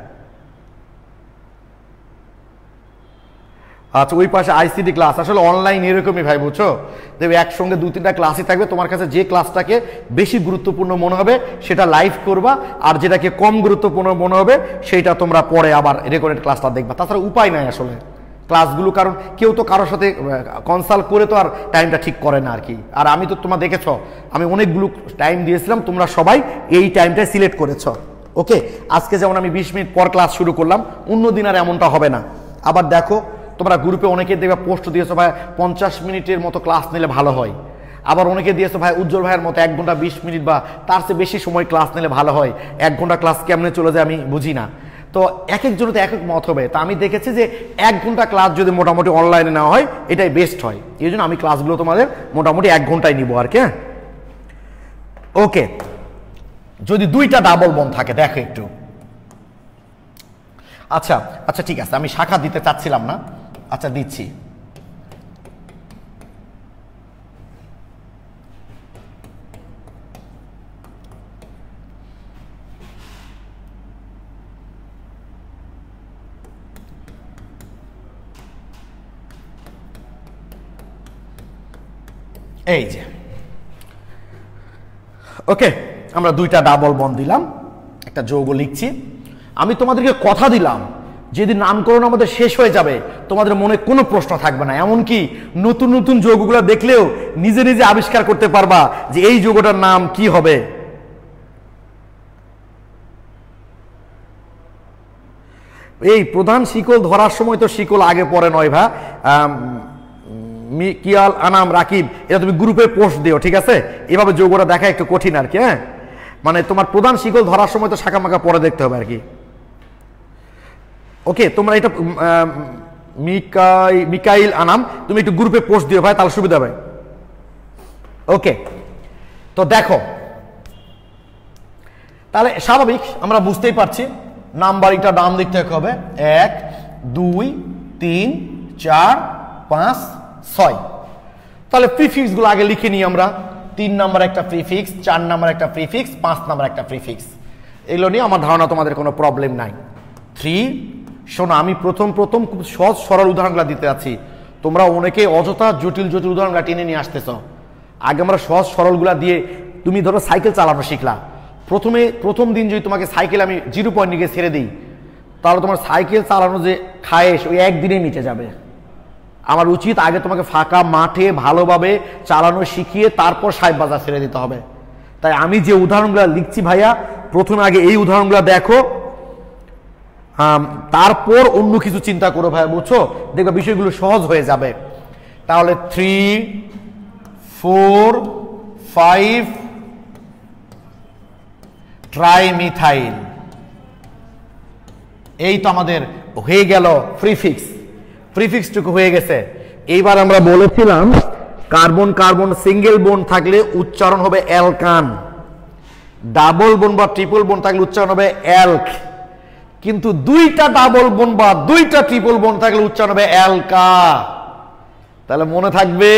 আচ্ছা, ওই পাশে আইসিটি ক্লাস, আসলে অনলাইন এরকমই ভাই, বুঝছো? দেখবে একসঙ্গে দু তিনটা ক্লাসই থাকবে, তোমার কাছে যে ক্লাসটাকে বেশি গুরুত্বপূর্ণ মনে হবে সেটা লাইভ করবা, আর যেটাকে কম গুরুত্বপূর্ণ মনে হবে সেইটা তোমরা পরে আবার রেকর্ডেড ক্লাসটা দেখবা। তাছাড়া উপায় নাই আসলে ক্লাসগুলো, কারণ কেউ তো কারোর সাথে কনসাল্ট করে তো আর টাইমটা ঠিক করে না আর কি। আর আমি তো তোমরা দেখেছ আমি অনেকগুলো টাইম দিয়েছিলাম, তোমরা সবাই এই টাইমটা সিলেক্ট করেছ। ওকে, আজকে যেমন আমি 20 মিনিট পর ক্লাস শুরু করলাম, অন্য দিন আর এমনটা হবে না। আবার দেখো তোমরা গ্রুপে অনেকে দেখবে পোস্ট দিয়েছো ভাই 50 মিনিটের মতো ক্লাস নিলে ভালো হয়, আবার অনেকে দিয়েছো ভাই উজ্জ্বল ভাইয়ের মতো 1 ঘন্টা 20 মিনিট বা তার চেয়ে বেশি সময় ক্লাস নিলে ভালো হয়। 1 ঘন্টা ক্লাস কেমনে চলে যায় আমি বুঝি না, তো এক একজনের তো এক এক মত হবে। তা আমি দেখেছি যে 1 ঘন্টা ক্লাস যদি মোটামুটি অনলাইনে নেওয়া হয় এটাই বেস্ট হয়, এই জন্য আমি ক্লাসগুলো তোমাদের মোটামুটি 1 ঘন্টায় নিবো আর কি। ওকে, যদি দুইটা ডাবল বন্ড থাকে দেখো একটু। আচ্ছা আচ্ছা ঠিক আছে, আমি শাখা দিতে চাচ্ছিলাম না, আচ্ছা দিচ্ছি। এই যে ওকে, আমরা দুইটা ডাবল বন্ড দিলাম, একটা যৌগ লিখছি। আমি তোমাদেরকে কথা দিলাম যেদিন নামকরণ আমাদের শেষ হয়ে যাবে তোমাদের মনে কোনো প্রশ্ন থাকবে না, এমনকি নতুন নতুন যৌগগুলো দেখলেও নিজে নিজে আবিষ্কার করতে পারবা যে এই যৌগটার নাম কি হবে। এই প্রধান শিকল ধরার সময় তো শিকল আগে পরে নয় ভা, মিকিয়াল, আনাম, রাকিব, এটা তুমি গ্রুপে পোস্ট দিও, ঠিক আছে? এভাবে যৌগটা দেখা একটু কঠিন আর কি। হ্যাঁ, মানে তোমার প্রধান শিকল ধরার সময় তো শাখা মাখা পরে দেখতে হবে আর কি। ওকে, তোমরা এটা মিকাইল, আনাম তুমি একটু গ্রুপে পোস্ট দিও ভাই, তাহলে সুবিধা হবে। ওকে, তো দেখো তাহলে স্বাভাবিক আমরা বুঝতেই পারছি নাম্বারিংটা ডান দিক থেকে হবে 1 2 3 4 5 6। তাহলে প্রিফিক্স গুলো আগে লিখে নিই আমরা। 3 নাম্বার একটা প্রিফিক্স, 4 নাম্বার একটা প্রিফিক্স, 5 নাম্বার একটা প্রিফিক্স, এগুলো নিয়ে আমার ধারণা তোমাদের কোনো প্রবলেম নাই। 3, শোনো আমি প্রথম খুব সহজ সরল উদাহরণগুলো দিতে যাচ্ছি, তোমরা অনেকে অযথা জটিল জটিল উদাহরণগুলো টেনে নিয়ে আসতেছ। আগে আমরা সহজ সরলগুলা দিয়ে, তুমি ধরো সাইকেল চালানো শিখলা, প্রথম দিন যদি তোমাকে সাইকেল আমি 0 পয়েন্ট নিয়ে ছেড়ে দিই তাহলে তোমার সাইকেল চালানো যে খায়েশ ওই একদিনেই মিটে যাবে। আমার উচিত আগে তোমাকে ফাঁকা মাঠে ভালোভাবে চালানো শিখিয়ে তারপর সাহেব বাজার ছেড়ে দিতে হবে। তাই আমি যে উদাহরণগুলো লিখছি ভাইয়া, প্রথমে আগে এই উদাহরণগুলো দেখো, তারপর অন্য কিছু চিন্তা করো ভাইয়া, বুঝছো? দেখবে বিষয়গুলো সহজ হয়ে যাবে। তাহলে 3 4 5 ট্রাইমিথাইল, এই তো আমাদের হয়ে গেল প্রিফিক্সটুকু হয়ে গেছে। এইবার আমরা বলেছিলাম কার্বন কার্বন সিঙ্গেল বোন থাকলে উচ্চারণ হবে অ্যালকান, ডাবল বোন বা ট্রিপল বোন থাকলে উচ্চারণ হবে অ্যালক, কিন্তু দুইটা ডাবল বোন বা দুইটা ট্রিপল বোন থাকলে উচ্চারণ হবে অ্যালকা। তাহলে মনে থাকবে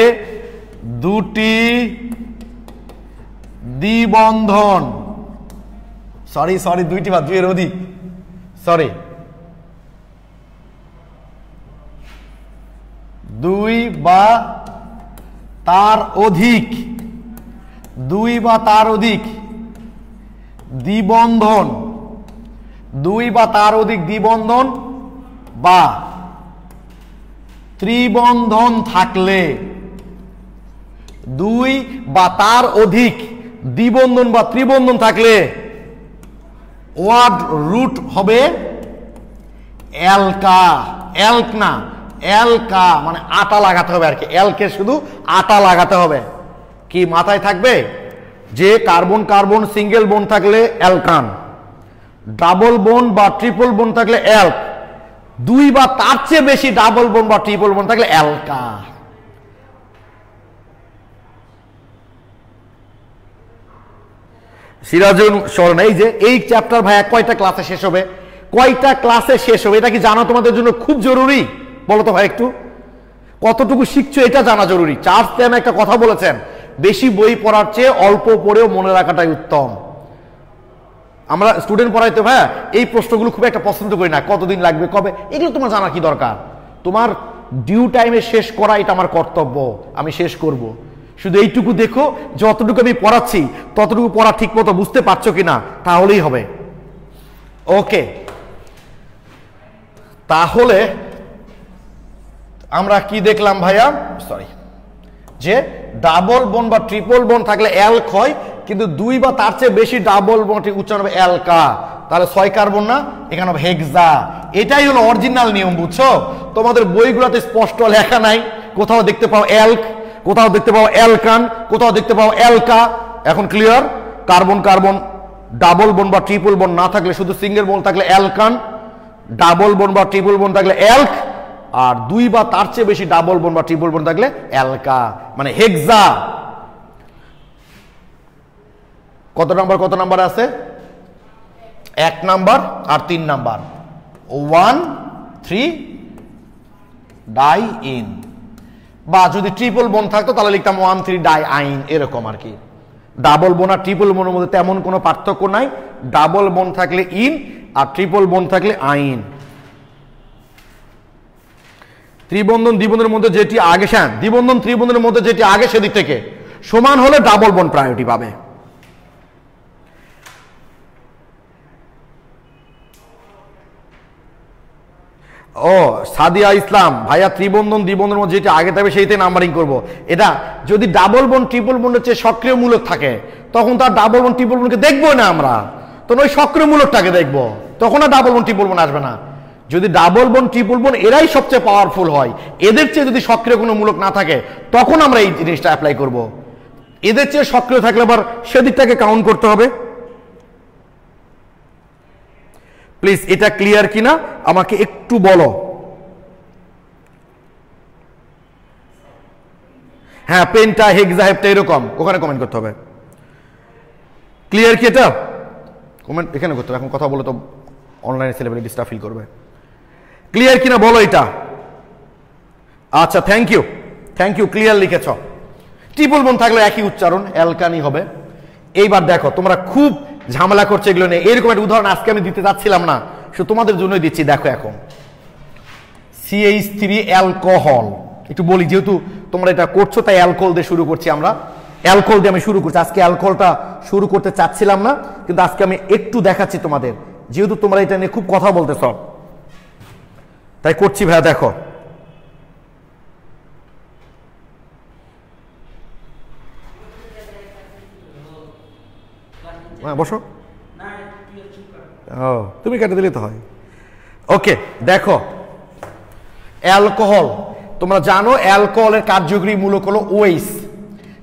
দুটি দ্বিবন্ধন, সরি দুইটি বা দুইয়ের অধিক, দুই বা তার অধিক দ্বিবন্ধন, 2 বা তার অধিক দ্বিবন্ধন বা ত্রিবন্ধন থাকলে দুই বা তার অধিক দ্বিবন্ধন বা ত্রিবন্ধন থাকলে ওয়ার্ড রুট হবে অ্যালকা। অ্যালক না, অ্যালকা মানে আটা লাগাতে হবে আর কি। অ্যালকে শুধু আটা লাগাতে হবে। কি মাথায় থাকবে যে কার্বন কার্বন সিঙ্গেল বোন থাকলে অ্যালকান, ডাবল বোন বা ট্রিপল বোন থাকলে অ্যালক, দুই বা তার চেয়ে বেশি ডাবল বোন বা ট্রিপল বোন থাকলে অ্যালকা। সিরাজুল স্মরণ, এই যে এই চ্যাপ্টার ভাইয়া কয়টা ক্লাসে শেষ হবে? কয়টা ক্লাসে শেষ হবে এটা কি জানা তোমাদের জন্য খুব জরুরি? বলো তো ভাই একটু, কতটুকু শিখছো এটা জানা জরুরি। চার্লস ল্যাম একটা কথা বলেছেন, বেশি বই পড়ার চেয়ে অল্প পড়েও মনে রাখাটাই উত্তম। আমরা স্টুডেন্ট পড়াইতে ভাইয়া এই প্রশ্নগুলো খুব একটা পছন্দ করি না, কতদিন লাগবে, কবে, এগুলো তোমার জানা কি দরকার? তোমার ডিউ টাইমে শেষ করা এটা আমার কর্তব্য, আমি শেষ করব। শুধু এইটুকু দেখো, যতটুকু আমি পড়াচ্ছি ততটুকু পড়া ঠিক মতো বুঝতে পারছো কিনা, তাহলেই হবে। ওকে, তাহলে আমরা কি দেখলাম ভাইয়া? সরি, যে ডাবল বোন বা ট্রিপল বোন থাকলে অ্যালক হয়, কিন্তু দুই বা তার চেয়ে বেশি ডাবল বোন উচ্চারণ হবে অ্যালকা। তাহলে 6 কার্বন না, এখানে হবে হেক্সা। এটাই হলো অরিজিনাল নিয়ম, বুঝছো? তোমাদের বইগুলোতে স্পষ্ট লেখা নাই, কোথাও দেখতে পাও অ্যালক, কোথাও দেখতে পাও অ্যালকান, কোথাও দেখতে পাও অ্যালকা। এখন ক্লিয়ার? কার্বন কার্বন ডাবল বোন বা ট্রিপল বোন না থাকলে, শুধু সিঙ্গেল বোন থাকলে অ্যালকান, ডাবল বোন বা ট্রিপল বোন থাকলে অ্যালক, আর দুই বা তার চেয়ে বেশি ডাবল বোন বা ট্রিপল বোন থাকলে অ্যালকা, মানে হেক্সা। কত নাম্বার আছে? 1 নাম্বার আর 3 নাম্বার। 1,3 ডাই ইন, বা যদি ট্রিপল বোন থাকতো তাহলে লিখতাম 1,3 ডাই আইন, এরকম আর কি। ডাবল বোন আর ট্রিপল বোনের মধ্যে তেমন কোনো পার্থক্য নাই। ডাবল বোন থাকলে ইন আর ট্রিপল বোন থাকলে আইন। ত্রিবন্ধন দ্বিবন্ধনের মধ্যে যেটি আগে, দ্বিবন্ধন ত্রিবন্ধনের মধ্যে যেটি আগে সেদিক থেকে সমান হলে ডাবল বোন প্রায়োরিটি পাবে। ও সাদিয়া ইসলাম ভাইয়া, ত্রিবন্ধন দ্বিবন্ধনের মধ্যে যেটি আগে থাকবে সেইতে নাম্বারিং করব। এটা যদি ডাবল বোন ট্রিপল বোনের চেয়ে সক্রিয় মূলক থাকে, তখন তার ডাবল বোন ট্রিপল বোনকে দেখবো না আমরা, তখন ওই সক্রিয় মূলকটাকে দেখবো, তখন আর ডাবল বোন ট্রিপল বোন আসবে না। যদি ডাবল বোন ট্রিপল বোন এরাই সবচেয়ে পাওয়ারফুল হয়, এদের চেয়ে যদি সক্রিয় কোনো মূলক না থাকে, তখন আমরা এই জিনিসটা অ্যাপ্লাই করব। এদের চেয়ে সক্রিয় থাকলে আবার সেদিকটাকে কাউন্ট করতে হবে। প্লিজ এটা ক্লিয়ার কিনা আমাকে একটু বলো। হ্যাঁ, পেন্টা হেক্সা হেপ্টা এরকম ওখানে কমেন্ট করতে হবে। ক্লিয়ার কি? এটা কমেন্ট এখানে করতে হবে। এখন কথা বলে তো অনলাইনে ছেলেমেয়ে ডিস্টার্ব ফিল করবে। ক্লিয়ার কিনা বলো এটা। আচ্ছা, থ্যাংক ইউ, ক্লিয়ার লিখেছ। ট্রিপল বোন থাকলে একই উচ্চারণ, অ্যালকানি হবে। এইবার দেখো, তোমরা খুব ঝামেলা করছে এগুলো নিয়ে। এরকম একটা উদাহরণ আজকে আমি দিতে যাচ্ছিলাম না, শুধু তোমাদের জন্যই দিচ্ছি। দেখো এখন CH3 অ্যালকোহল, একটু বলি যেহেতু তোমরা এটা করছো তাই অ্যালকোহল দিয়ে শুরু করছি আমরা। অ্যালকোহল দিয়ে আমি শুরু করছি আজকে। অ্যালকোহলটা শুরু করতে চাচ্ছিলাম না, কিন্তু আজকে আমি একটু দেখাচ্ছি তোমাদের, যেহেতু তোমরা এটা নিয়ে খুব কথা বলতেছ, তাই করছি ভাইয়া। দেখো বসো, ও তুমি কেটে দিলে তো হয়। ওকে, দেখো অ্যালকোহল, তোমরা জানো অ্যালকোহলের কার্যকরী মূলক হলো OH।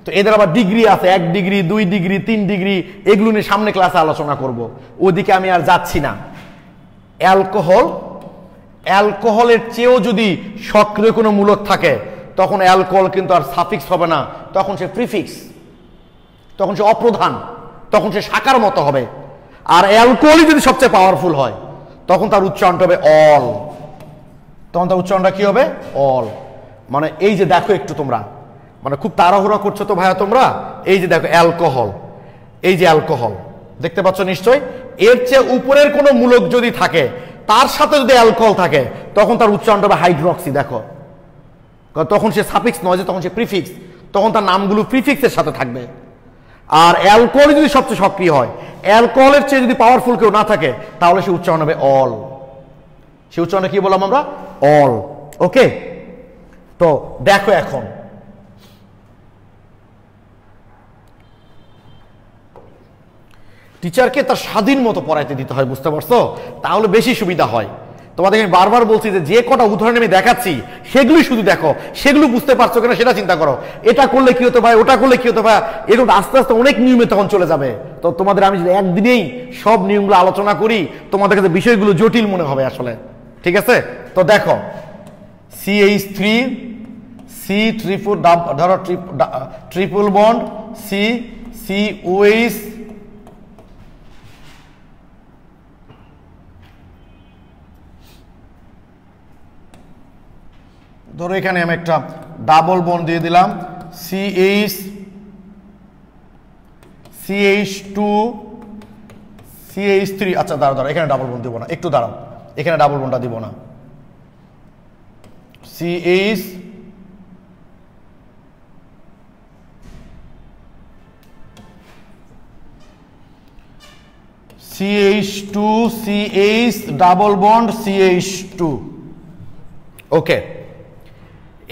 তো এদের আবার ডিগ্রি আছে, 1 ডিগ্রি 2 ডিগ্রি 3 ডিগ্রি, এগুলো নিয়ে সামনে ক্লাসে আলোচনা করব, ওদিকে আমি আর যাচ্ছি না। অ্যালকোহলের চেয়েও যদি সক্রিয় কোনো মূলক থাকে, তখন অ্যালকোহল কিন্তু আর সাফিক্স হবে না, তখন সে প্রিফিক্স, তখন সে অপ্রধান, তখন সে শাখার মতো হবে। আর অ্যালকোহলই যদি সবচেয়ে পাওয়ারফুল হয়, তখন তার উচ্চারণটা হবে অল। তখন তার উচ্চারণটা কি হবে? অল। মানে এই যে দেখো একটু তোমরা মানে খুব তাড়াহুড়া করছো তো ভাইয়া তোমরা। এই যে দেখো অ্যালকোহল, এই যে অ্যালকোহল দেখতে পাচ্ছ নিশ্চয়। এর চেয়ে উপরের কোনো মূলক যদি থাকে, তার সাথে যদি অ্যালকোহল থাকে, তখন তার উচ্চারণটা হবে হাইড্রক্সি। দেখো তখন সে সাফিক্স নয়, যে তখন সে প্রিফিক্স, তখন তার নামগুলো প্রিফিক্সের সাথে থাকবে। আর অ্যালকোহল যদি সবচেয়ে সক্রিয় হয়, অ্যালকোহলের চেয়ে যদি পাওয়ারফুল কেউ না থাকে, তাহলে সে উচ্চারণ হবে অল। সে উচ্চারণে কি বললাম আমরা? অল। ওকে, তো দেখো এখন টিচারকে তার স্বাধীন মতো পড়াইতে দিতে হয়, বুঝতে পারছো? তাহলে বেশি সুবিধা হয়। তোমাদের আমি বারবার বলছি যে কটা উদাহরণ আমি দেখাচ্ছি সেগুলোই শুধু দেখো, সেগুলো বুঝতে পারছো কিনা সেটা চিন্তা করো। এটা করলে কি হতো ভাই, ওটা করলে কি হতো ভাই, এরকম আস্তে আস্তে অনেক নিয়মে তখন চলে যাবে। তো তোমাদের আমি যদি একদিনেই সব নিয়মগুলো আলোচনা করি তোমাদের কাছে বিষয়গুলো জটিল মনে হবে আসলে, ঠিক আছে? তো দেখো CH3 C ধরো ট্রিপল বন্ড COH ধরো এখানে আমি একটা ডাবল বন্ড দিয়ে দিলাম CH2 CH3। আচ্ছা দাঁড়াও, এখানে ডাবল বন্ড দিব না, একটু দাঁড়াও, এখানে ডাবল বন্ডটা দিব না। CH2 CH double bond CH2। ওকে,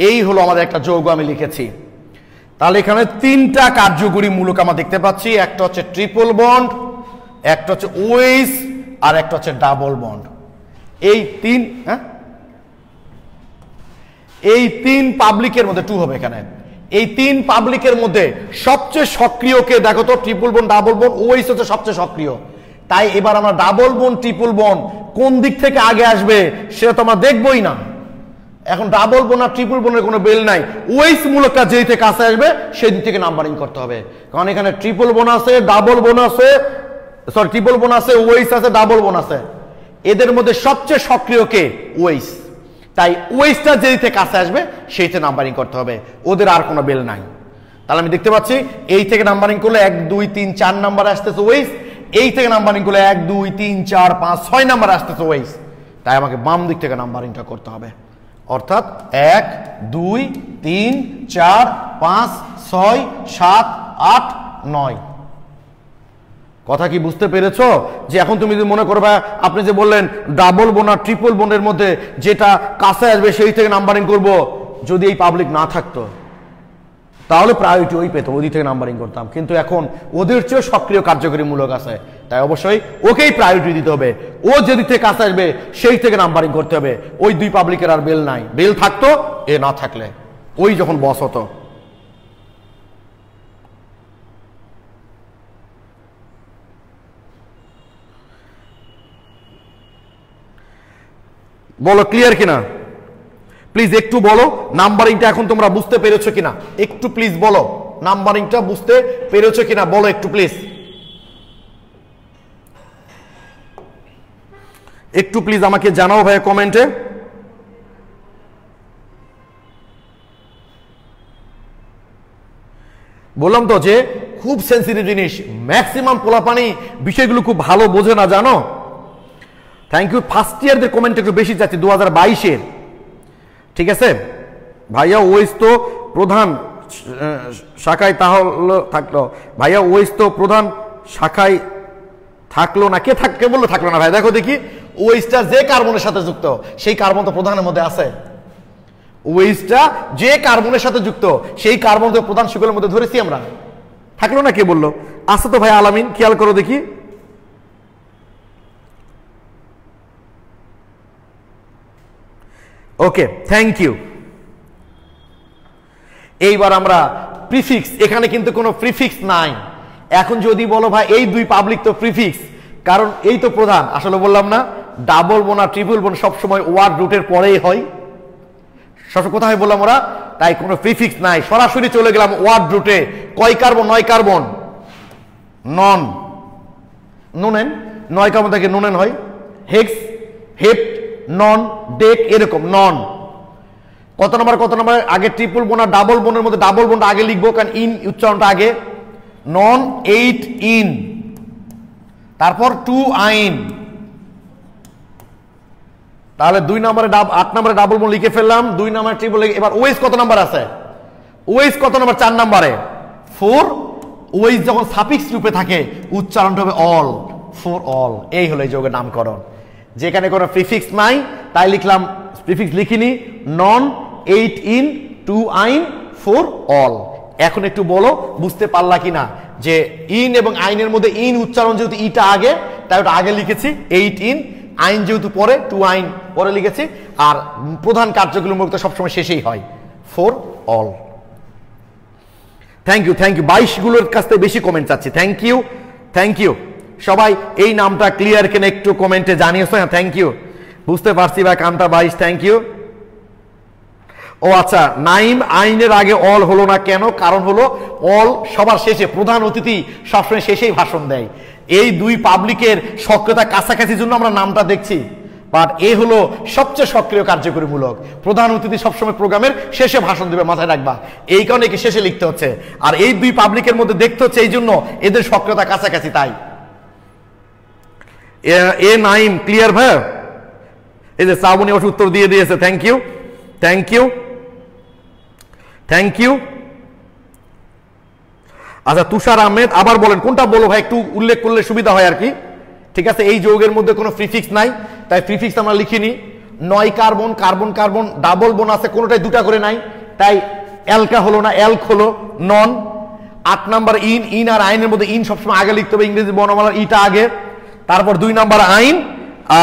এই হলো আমাদের একটা যৌগ আমি লিখেছি। তাহলে এখানে তিনটা কার্যকরী মূলক আমরা দেখতে পাচ্ছি, একটা হচ্ছে ট্রিপল বন্ড, একটা হচ্ছে OH, আর একটা হচ্ছে ডাবল বন্ড। এই তিন পাবলিকের মধ্যে 2 হবে এখানে। এই তিন পাবলিকের মধ্যে সবচেয়ে সক্রিয়কে দেখো তো, triple bond double bond, OH হচ্ছে সবচেয়ে সক্রিয়। তাই এবার আমরা ডাবল বন্ড ট্রিপল বন্ড কোন দিক থেকে আগে আসবে সেটা তো আমরা দেখবই না। এখন ডাবল বোন আর ট্রিপল বোনের কোনো বেল নাই, ওইস মূলকটা যেই থেকে কাছে আসবে সেই দিক থেকে নাম্বারিং করতে হবে। কারণ এখানে ট্রিপল বোন আছে, ডাবল বোন আছে, সরি ট্রিপল বোন আছে, ওইস আছে, ডাবল বোন আছে। এদের মধ্যে সবচেয়ে সক্রিয় কে? ওইস। তাই ওইসটা যেই থেকে কাছে আসবে সেইতে নাম্বারিং করতে হবে, ওদের আর কোনো বেল নাই। তাহলে আমি দেখতে পাচ্ছি এই থেকে নাম্বারিং করলে 1 2 3 4 নাম্বার আসতেছে ওইস, এই থেকে নাম্বারিং করলে 1 2 3 4 5 6 নাম্বার আসতেছে ওইস। তাই আমাকে বাম দিক থেকে নাম্বারিংটা করতে হবে, অর্থাৎ 1 2 3 4 5 6 7 8 9। কথা কি বুঝতে পেরেছো? যে এখন তুমি যদি মনে করবে, আপনি যে বললেন ডাবল বোন আর ট্রিপল বোনের মধ্যে যেটা কাছে আসবে সেই থেকে নাম্বারিং করব, যদি এই পাবলিক না থাকতো তাহলে প্রায়োরিটি ওই পেতো, ওই দিক থেকে নাম্বারিং করতাম। কিন্তু এখন ওদের চেয়েও সক্রিয় কার্যকরী মূলক আছে, তাই অবশ্যই ওকেই প্রায়োরিটি দিতে হবে। ও যেদিক থেকে কাছে আসবে সেই থেকে নাম্বারিং করতে হবে। ওই দুই পাবলিকের আর বেল নাই, বেল থাকতো এ না থাকলে, ওই যখন বস হতো। বলো ক্লিয়ার কিনা, প্লিজ একটু বলো নাম্বারিংটা এখন তোমরা বুঝতে পেরেছো কিনা, একটু প্লিজ বলো নাম্বারিংটা বুঝতে পেরেছো কিনা, বলো একটু প্লিজ, একটু প্লিজ আমাকে জানাও ভাইয়া কমেন্টে। বললাম তো যে খুব সেন্সিটিভ জিনিস, ম্যাক্সিমাম পোলাপানি বিষয়গুলো খুব ভালো বোঝে না, জানো। Thank you. ফার্স্ট ইয়ারদের কমেন্ট একটু বেশি যাচ্ছে 2022-এর, ঠিক আছে ভাইয়া। ওইস তো প্রধান শাখায় তাহলে থাকলো, ভাইয়া ওইস তো প্রধান শাখায় থাকলো না, কে বললো থাকলো না ভাই? দেখো দেখি, ওইসটা যে কার্বনের সাথে যুক্ত সেই কার্বন তো প্রধানের মধ্যে আছে। ওইসটা যে কার্বনের সাথে যুক্ত সেই কার্বন তো প্রধান শিকলের মধ্যে ধরেছি আমরা, থাকলো না? কে বললো? আছে তো ভাই আলামিন, খেয়াল করো দেখি। ওকে, থ্যাংক ইউ। এইবার আমরা প্রিফিক্স, এখানে কিন্তু কোনো প্রিফিক্স নাই। এখন যদি বলো ভাই এই দুই পাবলিক তো প্রিফিক্স, কারণ এই তো প্রধান। আসলে বললাম না ডাবল বোন আর ট্রিপল বোন সবসময় ওয়ার্ড রুটের পরেই হয়, সব কোথায় বললাম ওরা, তাই কোনো প্রিফিক্স নাই, সরাসরি চলে গেলাম ওয়ার্ড রুটে। কয় কার্বন? 9 কার্বন, নন নোনেন, 9 কার্বন থেকে নোনেন হয়, হেক্স, হেপ্ট, নন, ডেক, এরকম নন। কত নম্বর কত নম্বর? আগে ট্রিপল বোন আর ডাবল বোনের মধ্যে ডাবল বোনটা আগে লিখবো, কারণ ইন উচ্চারণটা আগে। নন 8 ইন, তারপর 2 আইন। তাহলে 2 নম্বরে 8 নম্বরে ডাবল বোন লিখে ফেললাম, 2 নম্বরে ট্রিপল। এবার ওএস কত নাম্বার আছে? ওএস কত নাম্বার? 4 নম্বরে 4। ওএস যখন সাফিক্স রূপে থাকে উচ্চারণটা হবে অল, ফর অল। এই হলো এই যৌগের নামকরণ। যেখানে কোনো প্রিফিক্স নাই তাই লিখলাম, প্রিফিক্স লিখিনি, নন 8 ইন 2 আইন 4 অল। এখন একটু বলো বুঝতে পারলা কিনা যে ইন এবং আইনের মধ্যে ইন উচ্চারণ যেহেতু ইটা আগে তাই ওটা আগে লিখেছি, 8 ইন, আইন যেহেতু পরে 2 আইন পরে লিখেছি, আর প্রধান কার্যগুলো মূলত সবসময় শেষেই হয় 4 অল। থ্যাংক ইউ 22 গুলোর কাছ থেকে বেশি কমেন্ট চাচ্ছি। থ্যাংক ইউ সবাই এই নামটা ক্লিয়ার কেন একটু কমেন্টে জানিয়েছো। হ্যাঁ থ্যাংক ইউ, বুঝতে পারছি ভাই কান্তা 22, থ্যাংক ইউ। ও আচ্ছা, নাইম আইনের আগে অল হলো না কেন? কারণ হলো অল সবার শেষে, প্রধান অতিথি সবসময় শেষেই ভাষণ দেয়। এই দুই পাবলিকের সক্রিয়তা কাছাকাছির জন্য আমরা নামটা দেখছি, বাট এ হলো সবচেয়ে সক্রিয় কার্যকরীমূলক। প্রধান অতিথি সবসময় প্রোগ্রামের শেষে ভাষণ দেবে, মাথায় রাখবা, এই কারণে একে শেষে লিখতে হচ্ছে। আর এই দুই পাবলিকের মধ্যে দেখতে হচ্ছে এই জন্য এদের সক্রিয়তা কাছাকাছি, তাই এ নাইম ক্লিয়ার ভাই। এই যে শ্রাবণী অবশ্য উত্তর দিয়ে দিয়েছে, থ্যাংক ইউ। আচ্ছা তুষার আহমেদ আবার বলেন কোনটা বলো ভাই, একটু উল্লেখ করলে সুবিধা হয় আর কি। ঠিক আছে, এই যৌগের মধ্যে কোনো প্রিফিক্স নাই, তাই প্রিফিক্স আমরা লিখিনি। 9 কার্বন, কার্বন কার্বন ডাবল বোন আছে, কোনোটাই দুটা করে নাই, তাই অ্যালকা হলো না, অ্যালক হলো, নন। 8 নাম্বার ইন আর আইনের মধ্যে ইন সবসময় আগে লিখতে হবে, ইংরেজি বর্ণমালার ইটা আগে, তারপর 2 নাম্বার আইন,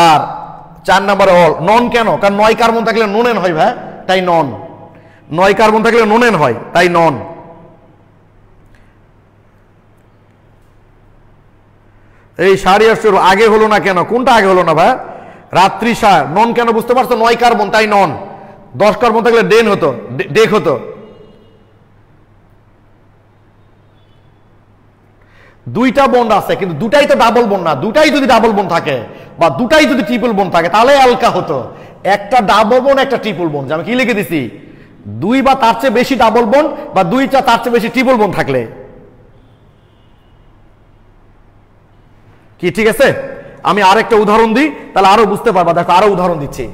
আর 4 নাম্বারে অল। নন কেন? কারণ 9 কার্বন থাকলে নোনেন হয় ভাই, তাই নন। 9 কার্বন থাকলে নোনেন হয়, তাই নন। এই 8.5 আগে হলো না কেন? কোনটা আগে হলো না ভাই? রাত্রি সার, নন কেন বুঝতে পারছো? 9 কার্বন, তাই নন। 10 কার্বন থাকলে ডেন হতো, ডেক হতো। দুইটা বন্ড আছে কিন্তু দুটাই তো ডাবল বন্ড না। দুটাই যদি ডাবল বন্ড থাকে বা দুটাই যদি ট্রিপল বন্ড থাকে তাহলে অ্যালকা হতো। একটা ডাবল বন্ড, একটা ট্রিপল বন্ড, আমি কি লিখে দিছি? 2 বা তার চেয়ে বেশি ডাবল বন্ড বা 2টা তার চেয়ে বেশি ট্রিপল বন্ড থাকলে কি ঠিক আছে? আমি আরেকটা উদাহরণ দিই তাহলে আরো বুঝতে পারবা। দেখো আরো উদাহরণ দিচ্ছি।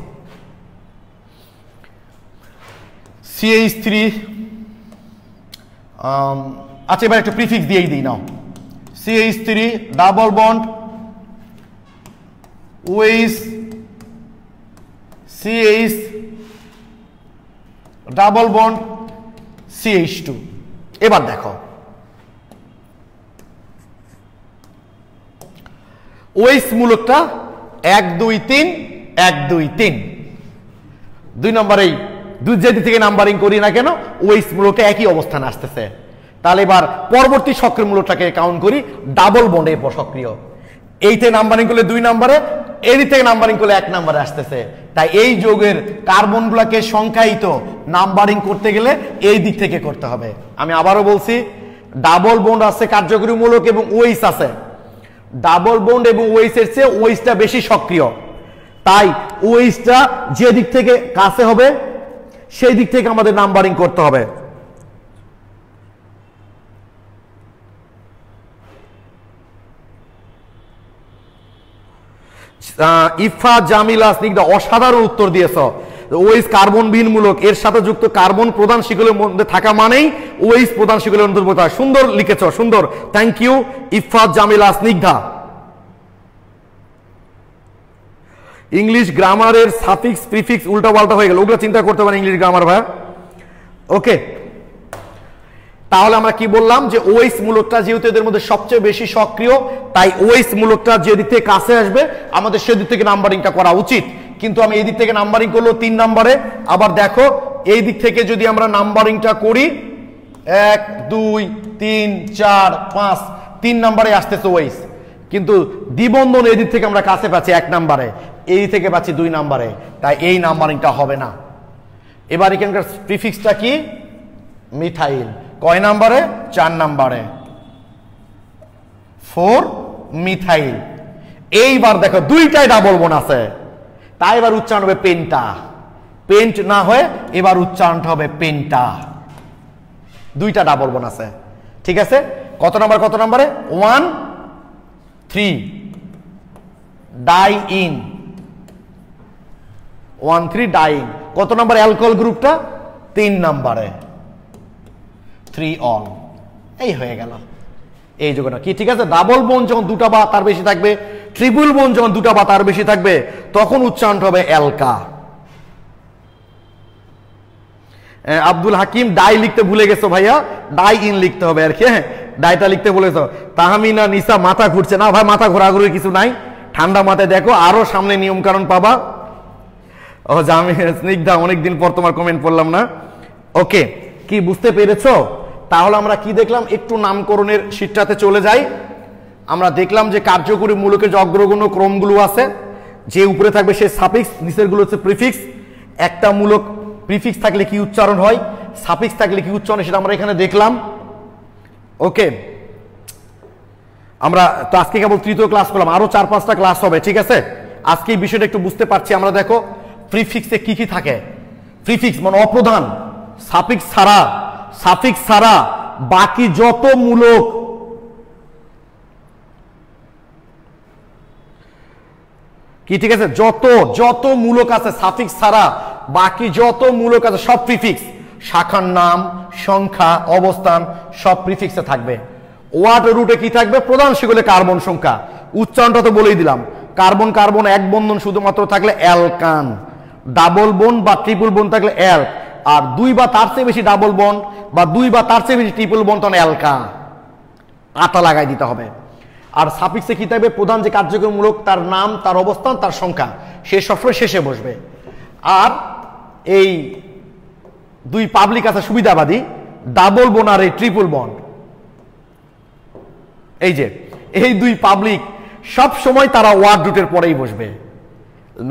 CH3 আচ্ছা এবার একটা প্রিফিক্স দিয়েই দিই নাও। CH3 double bond with CH double bond CH2। এবার দেখো ওয়েস মূলকটা 1 2 3 1 2 3। 2 নম্বরেই যেদিক থেকে নাম্বারিং করি না কেন ওয়েস মূলকটা একই অবস্থানে আসতেছে। তাহলে এবার পরবর্তী সক্রিয় মূলকটাকে কাউন্ট করি, ডাবল বন্ডে সক্রিয়। এইতে নাম্বারিং করলে 2 নম্বরে, এদিক থেকে নাম্বারিং করলে 1 নম্বরে আসতেছে। তাই এই যৌগের কার্বনগুলোকে সংখ্যায়িত নাম্বারিং করতে গেলে এই দিক থেকে করতে হবে। আমি আবারও বলছি, ডাবল বন্ড আছে কার্যকরী মূলক এবং ওয়েস আছে। ডাবল বন্ড এবং ওয়েসের চেয়ে ওয়েসটা বেশি সক্রিয়, তাই ওয়েসটা যে দিক থেকে কাছে হবে সেই দিক থেকে আমাদের নাম্বারিং করতে হবে। ইফা জামিলা স্নিগ্ধা অসাধারণ উত্তর দিয়েছ। ওয়েস কার্বন বিহীন মূলক, এর সাথে যুক্ত কার্বন প্রধান শিকলের মধ্যে থাকা মানেই ওয়েস প্রধান শিকলের অন্তর্ভুক্ত হয়। সুন্দর লিখেছ, সুন্দর, thank you Ifa Jamila Snigdha. English গ্রামারের সাফিক্স প্রিফিক্স উল্টা পাল্টা হয়ে গেল, ওগুলো চিন্তা করতে পারেন ইংলিশ গ্রামার ভাই। ওকে, তাহলে আমরা কি বললাম যে ওয়েস মূলকটা যেহেতু এদের মধ্যে সবচেয়ে বেশি সক্রিয়, তাই ওয়েস মূলকটা যে দিক থেকে কাছে আসবে আমাদের সেদিক থেকে নাম্বারিংটা করা উচিত। কিন্তু আমি এই দিক থেকে নাম্বারিং করলো 3 নম্বরে। আবার দেখো এই দিক থেকে যদি আমরা নাম্বারিংটা করি 1 2 3 4 5, 3 নম্বরে আসতেছে ওয়েস, কিন্তু দ্বিবন্ধন এই দিক থেকে আমরা কাছে পাচ্ছি 1 নম্বরে, এই দিক থেকে পাচ্ছি 2 নম্বরে, তাই এই নাম্বারিংটা হবে না। এবার এখানকার প্রিফিক্সটা কি? মিথাইল। কয় নম্বরে? 4 নম্বরে, 4 মিথাইল। এইবার দেখো দুইটাই ডাবল বোন আছে, তাই এবার উচ্চারণ হবে পেন্টা। পেন্ট না হয়ে এবার উচ্চারণটা হবে পেন্টা। দুইটা ডাবল বোন আছে, ঠিক আছে। কত নম্বর কত নম্বরে? 1 3 ডাই ইন, 1 3 ডাই ইন। কত নম্বর অ্যালকোহল গ্রুপটা? 3 নম্বরে, 3 অন। এই হয়ে গেল এই যোগটা কি, ঠিক আছে। ডাবল বোন যখন 2টা বা তার বেশি থাকবে, ট্রিপল বোন যখন 2টা বা তার বেশি থাকবে, তখন উচ্চারণটা হবে অ্যালকা। আব্দুল হাকিম ডাই লিখতে ভুলে গেছো ভাইয়া, ডাই ইন লিখতে হবে আর কি। হ্যাঁ, ডাইটা লিখতে বলেছো। তাহমিনা নিসা মাথা ঘুরছে না ভাই, মাথা ঘোরাঘুরির কিছু নাই, ঠান্ডা মাথায় দেখো, আরো সামনে নিয়ম কানুন পাবা। ও জামি স্নিগ্ধা, অনেকদিন পর তোমার কমেন্ট পড়লাম না। ওকে, কি বুঝতে পেরেছো? তাহলে আমরা কি দেখলাম, একটু নামকরণের শীটটাতে চলে যাই। আমরা দেখলাম যে কার্যকরী মূলকের যে অগ্রগণ্য ক্রমগুলো আছে, যে উপরে থাকবে সে সাফিক্স, নিচের গুলো হচ্ছে প্রিফিক্স। একটা মূলক প্রিফিক্স থাকলে কি উচ্চারণ হয়, সাফিক্স থাকলে কি উচ্চারণ, সেটা আমরা এখানে দেখলাম। ওকে, আমরা তো আজকে কেবল তৃতীয় ক্লাস করলাম, আরো 4-5টা ক্লাস হবে, ঠিক আছে? আজকে এই বিষয়টা একটু বুঝতে পারছি আমরা। দেখো প্রিফিক্সে কি কি থাকে। প্রিফিক্স মানে অপ্রধান, সাফিক্স ছাড়া বাকি যত মূলক কি, ঠিক আছে, যত মূলক আছে সাফিক্স ছাড়া বাকি যত মূলক আছে সব প্রিফিক্স। শাখার নাম, সংখ্যা, অবস্থান সব প্রিফিক্সে থাকবে। ওয়ার্ড রুটে কি থাকবে, প্রধান শিকলে কার্বন সংখ্যা। উচ্চারণটা তো বলেই দিলাম, কার্বন কার্বন এক বন্ধন শুধুমাত্র থাকলে অ্যালকান, ডাবল বন্ড বা ট্রিপল বন্ড থাকলে অ্যালক, আর 2 বা তার চেয়ে বেশি ডাবল বন্ড বা 2 বা তার চেয়ে বেশি ট্রিপল বন্ড তখন অ্যালকা, আটা লাগাই দিতে হবে। আর সাফিক্সে কি থাকবে, প্রধান যে কার্যকরী মূলক তার নাম, তার অবস্থান, তার সংখ্যা, সে সবসময় শেষে বসবে। আর এই 2 পাবলিক আছে সুবিধাবাদী, ডাবল বন্ড আর এই ট্রিপল বন্ড, এই যে এই 2 পাবলিক সব সময় তারা ওয়ার্ড রুটের পরেই বসবে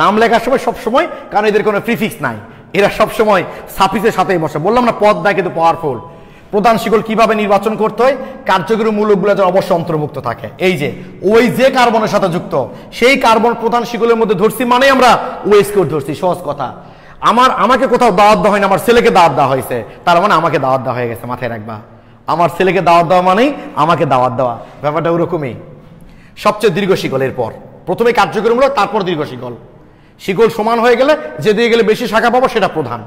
নাম লেখার সময়, সব সময়, কারণ এদের কোনো প্রিফিক্স নাই, এরা সব সময় সাফিক্সের সাথেই বসে। বললাম না, পদ দেয় কিন্তু পাওয়ারফুল। প্রধান শিকল কিভাবে নির্বাচন করতে হয়, কার্যকরী মূলকগুলো যেন অবশ্যই অন্তর্ভুক্ত থাকে। এই যে ওই যে কার্বনের সাথে যুক্ত, সেই কার্বন প্রধান শিকলের মধ্যে ধরছি মানে আমরা ওএস কোড ধরছি। সহজ কথা, আমাকে কোথাও দাওয়াত দেওয়া হয় না, আমার ছেলেকে দাওয়াত দেওয়া হয়েছে, তার মানে আমাকে দাওয়াত দেওয়া হয়ে গেছে, মাথায় রাখবা। আমার ছেলেকে দাওয়াত দেওয়া মানেই আমাকে দাওয়াত দেওয়া, ব্যাপারটা ওরকমই। সবচেয়ে দীর্ঘ শিকলের পর প্রথমে কার্যকরী মূলক, তারপর দীর্ঘ শিকল। শিকল সমান হয়ে গেলে যে দিয়ে গেলে বেশি শাখা পাবো সেটা প্রধান।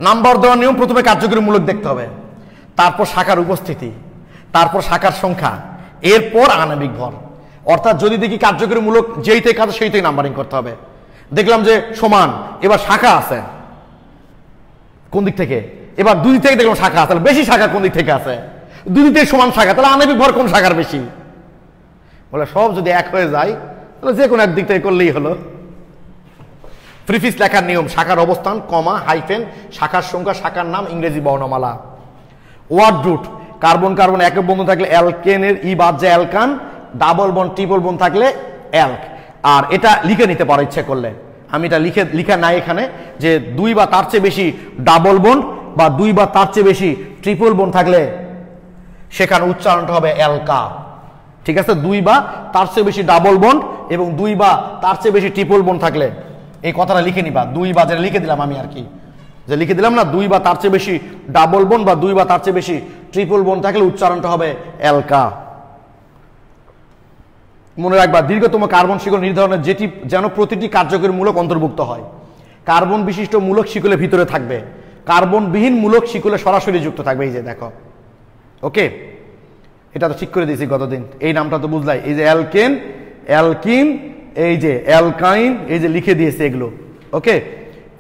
নাম্বার দেওয়ার নিয়ম, প্রথমে কার্যকরী মূলক দেখতে হবে, তারপর শাখার উপস্থিতি, তারপর শাখার সংখ্যা, এরপর আণবিক ভর। অর্থাৎ যদি দেখি কার্যকরী মূলক যেই থেকে আছে সেইটাই নাম্বারিং করতে হবে। দেখলাম যে সমান, এবার শাখা আছে কোন দিক থেকে, এবার 2 দিক থেকে দেখলাম শাখা আছে, তাহলে বেশি শাখা কোন দিক থেকে আছে, 2 দিক থেকে সমান শাখা, তাহলে আণবিক ভর কোন শাখার বেশি। বলে সব যদি এক হয়ে যায় তাহলে যে কোনো একদিক থেকে করলেই হলো। প্রিফিক্স লেখার নিয়ম, শাখার অবস্থান, কমা, হাইফেন, শাখার সংখ্যা, শাখার নাম, ইংরেজি বর্ণমালা। ওয়ার্ড রুট, কার্বন কার্বন একক বন্ধন থাকলে অ্যালকেনের ই বাদ যায় অ্যালকান, ডাবল বন্ড ট্রিপল বন্ড থাকলে অ্যালক। আর এটা লিখে নিতে পারো ইচ্ছে করলে, আমি এটা লিখা নাই এখানে, যে 2 বা তার চেয়ে বেশি ডাবল বন্ড বা 2 বা তার চেয়ে বেশি ট্রিপল বন্ড থাকলে সেখানে উচ্চারণটা হবে অ্যালকা, ঠিক আছে? 2 বা তার চেয়ে বেশি ডাবল বন্ড এবং 2 বা তার চেয়ে বেশি ট্রিপল বন্ড থাকলে এই কথাটা লিখে নিবা। 2 বা যেটা লিখে দিলাম আমি আর কি, যে লিখে দিলাম না, 2 বা তার চেয়ে বেশি ডাবল বন্ড বা 2 বা তার চেয়ে বেশি ট্রিপল বন্ড থাকলে উচ্চারণটা হবে অ্যালকা। মনে রাখবা, দীর্ঘতম কার্বন শিকল নির্ধারণের যেটি যেন প্রতিটি কার্যকরী মূলক অন্তর্ভুক্ত হয়। কার্বন বিশিষ্ট মূলক শিকলের ভিতরে থাকবে, কার্বন বিহীন মূলক শিকলে সরাসরি যুক্ত থাকবে। এই যে দেখো, ওকে, এটা তো ঠিক করে দিয়েছি গতদিন, এই নামটা তো বুঝলাই। এই যে অ্যালকেন, অ্যালকিন, এই যে অ্যালকাইন, এই যে লিখে দিয়েছে এগুলো, ওকে।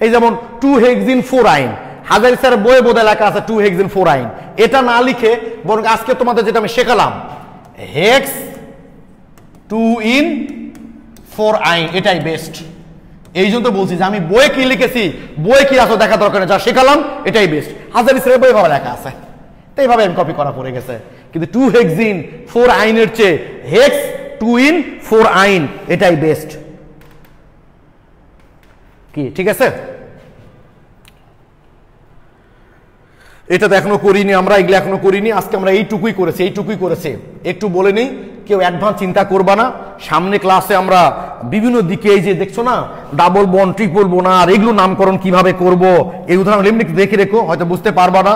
এই যেমন 2-হেক্সিন 4-আইন, হাজারি স্যার বইয়ে বোধহয় লেখা আছে 2-হেক্সিন 4-আইন, এটা না লিখে বরং আজকে তোমাদের যেটা আমি শেখালাম হেক্স 2-in-4-আইন, এটাই বেস্ট। এই জন্য তো বলছি যে আমি বইয়ে কি লিখেছি, বইয়ে কি আছে দেখা দরকার নেই, যা শেখালাম এটাই বেস্ট। হাজারি স্যার বইয়ে ভাবে লেখা আছে, তো এইভাবে আমি কপি করা পড়ে গেছে। কিন্তু 2-হেক্সিন 4-আইনের চেয়ে হেক্স 2-in-4-আইন এটাই বেস্ট। কি ঠিক আছে? এটা তো এখনো করিনি আমরা, এগুলো এখনো করিনি, আজকে আমরা এইটুকুই করেছি। একটু বলে নিই, কেউ অ্যাডভান্স চিন্তা করবা না, সামনে ক্লাসে আমরা বিভিন্ন দিকে, এই যে দেখছো না ডাবল বন্ড, ট্রিপল বন্ড, আর এগুলো নামকরণ কিভাবে করব এই উদাহরণ এমনি দেখে রেখো, হয়তো বুঝতে পারবা না।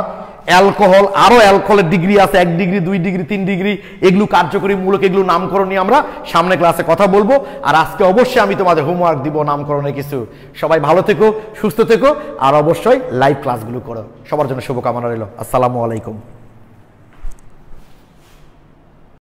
অ্যালকোহল, আরো অ্যালকোহলের ডিগ্রি আছে, 1 ডিগ্রি 2 ডিগ্রি 3 ডিগ্রি, এগুলো কার্যকরী মূলক, এগুলো নামকরণ নিয়ে আমরা সামনে ক্লাসে কথা বলবো। আর আজকে অবশ্যই আমি তোমাদের হোমওয়ার্ক দিব নামকরণের কিছু। সবাই ভালো থেকো, সুস্থ থেকো, আর অবশ্যই লাইভ ক্লাসগুলো করো। সবার জন্য শুভকামনা রইল। আসসালামু আলাইকুম।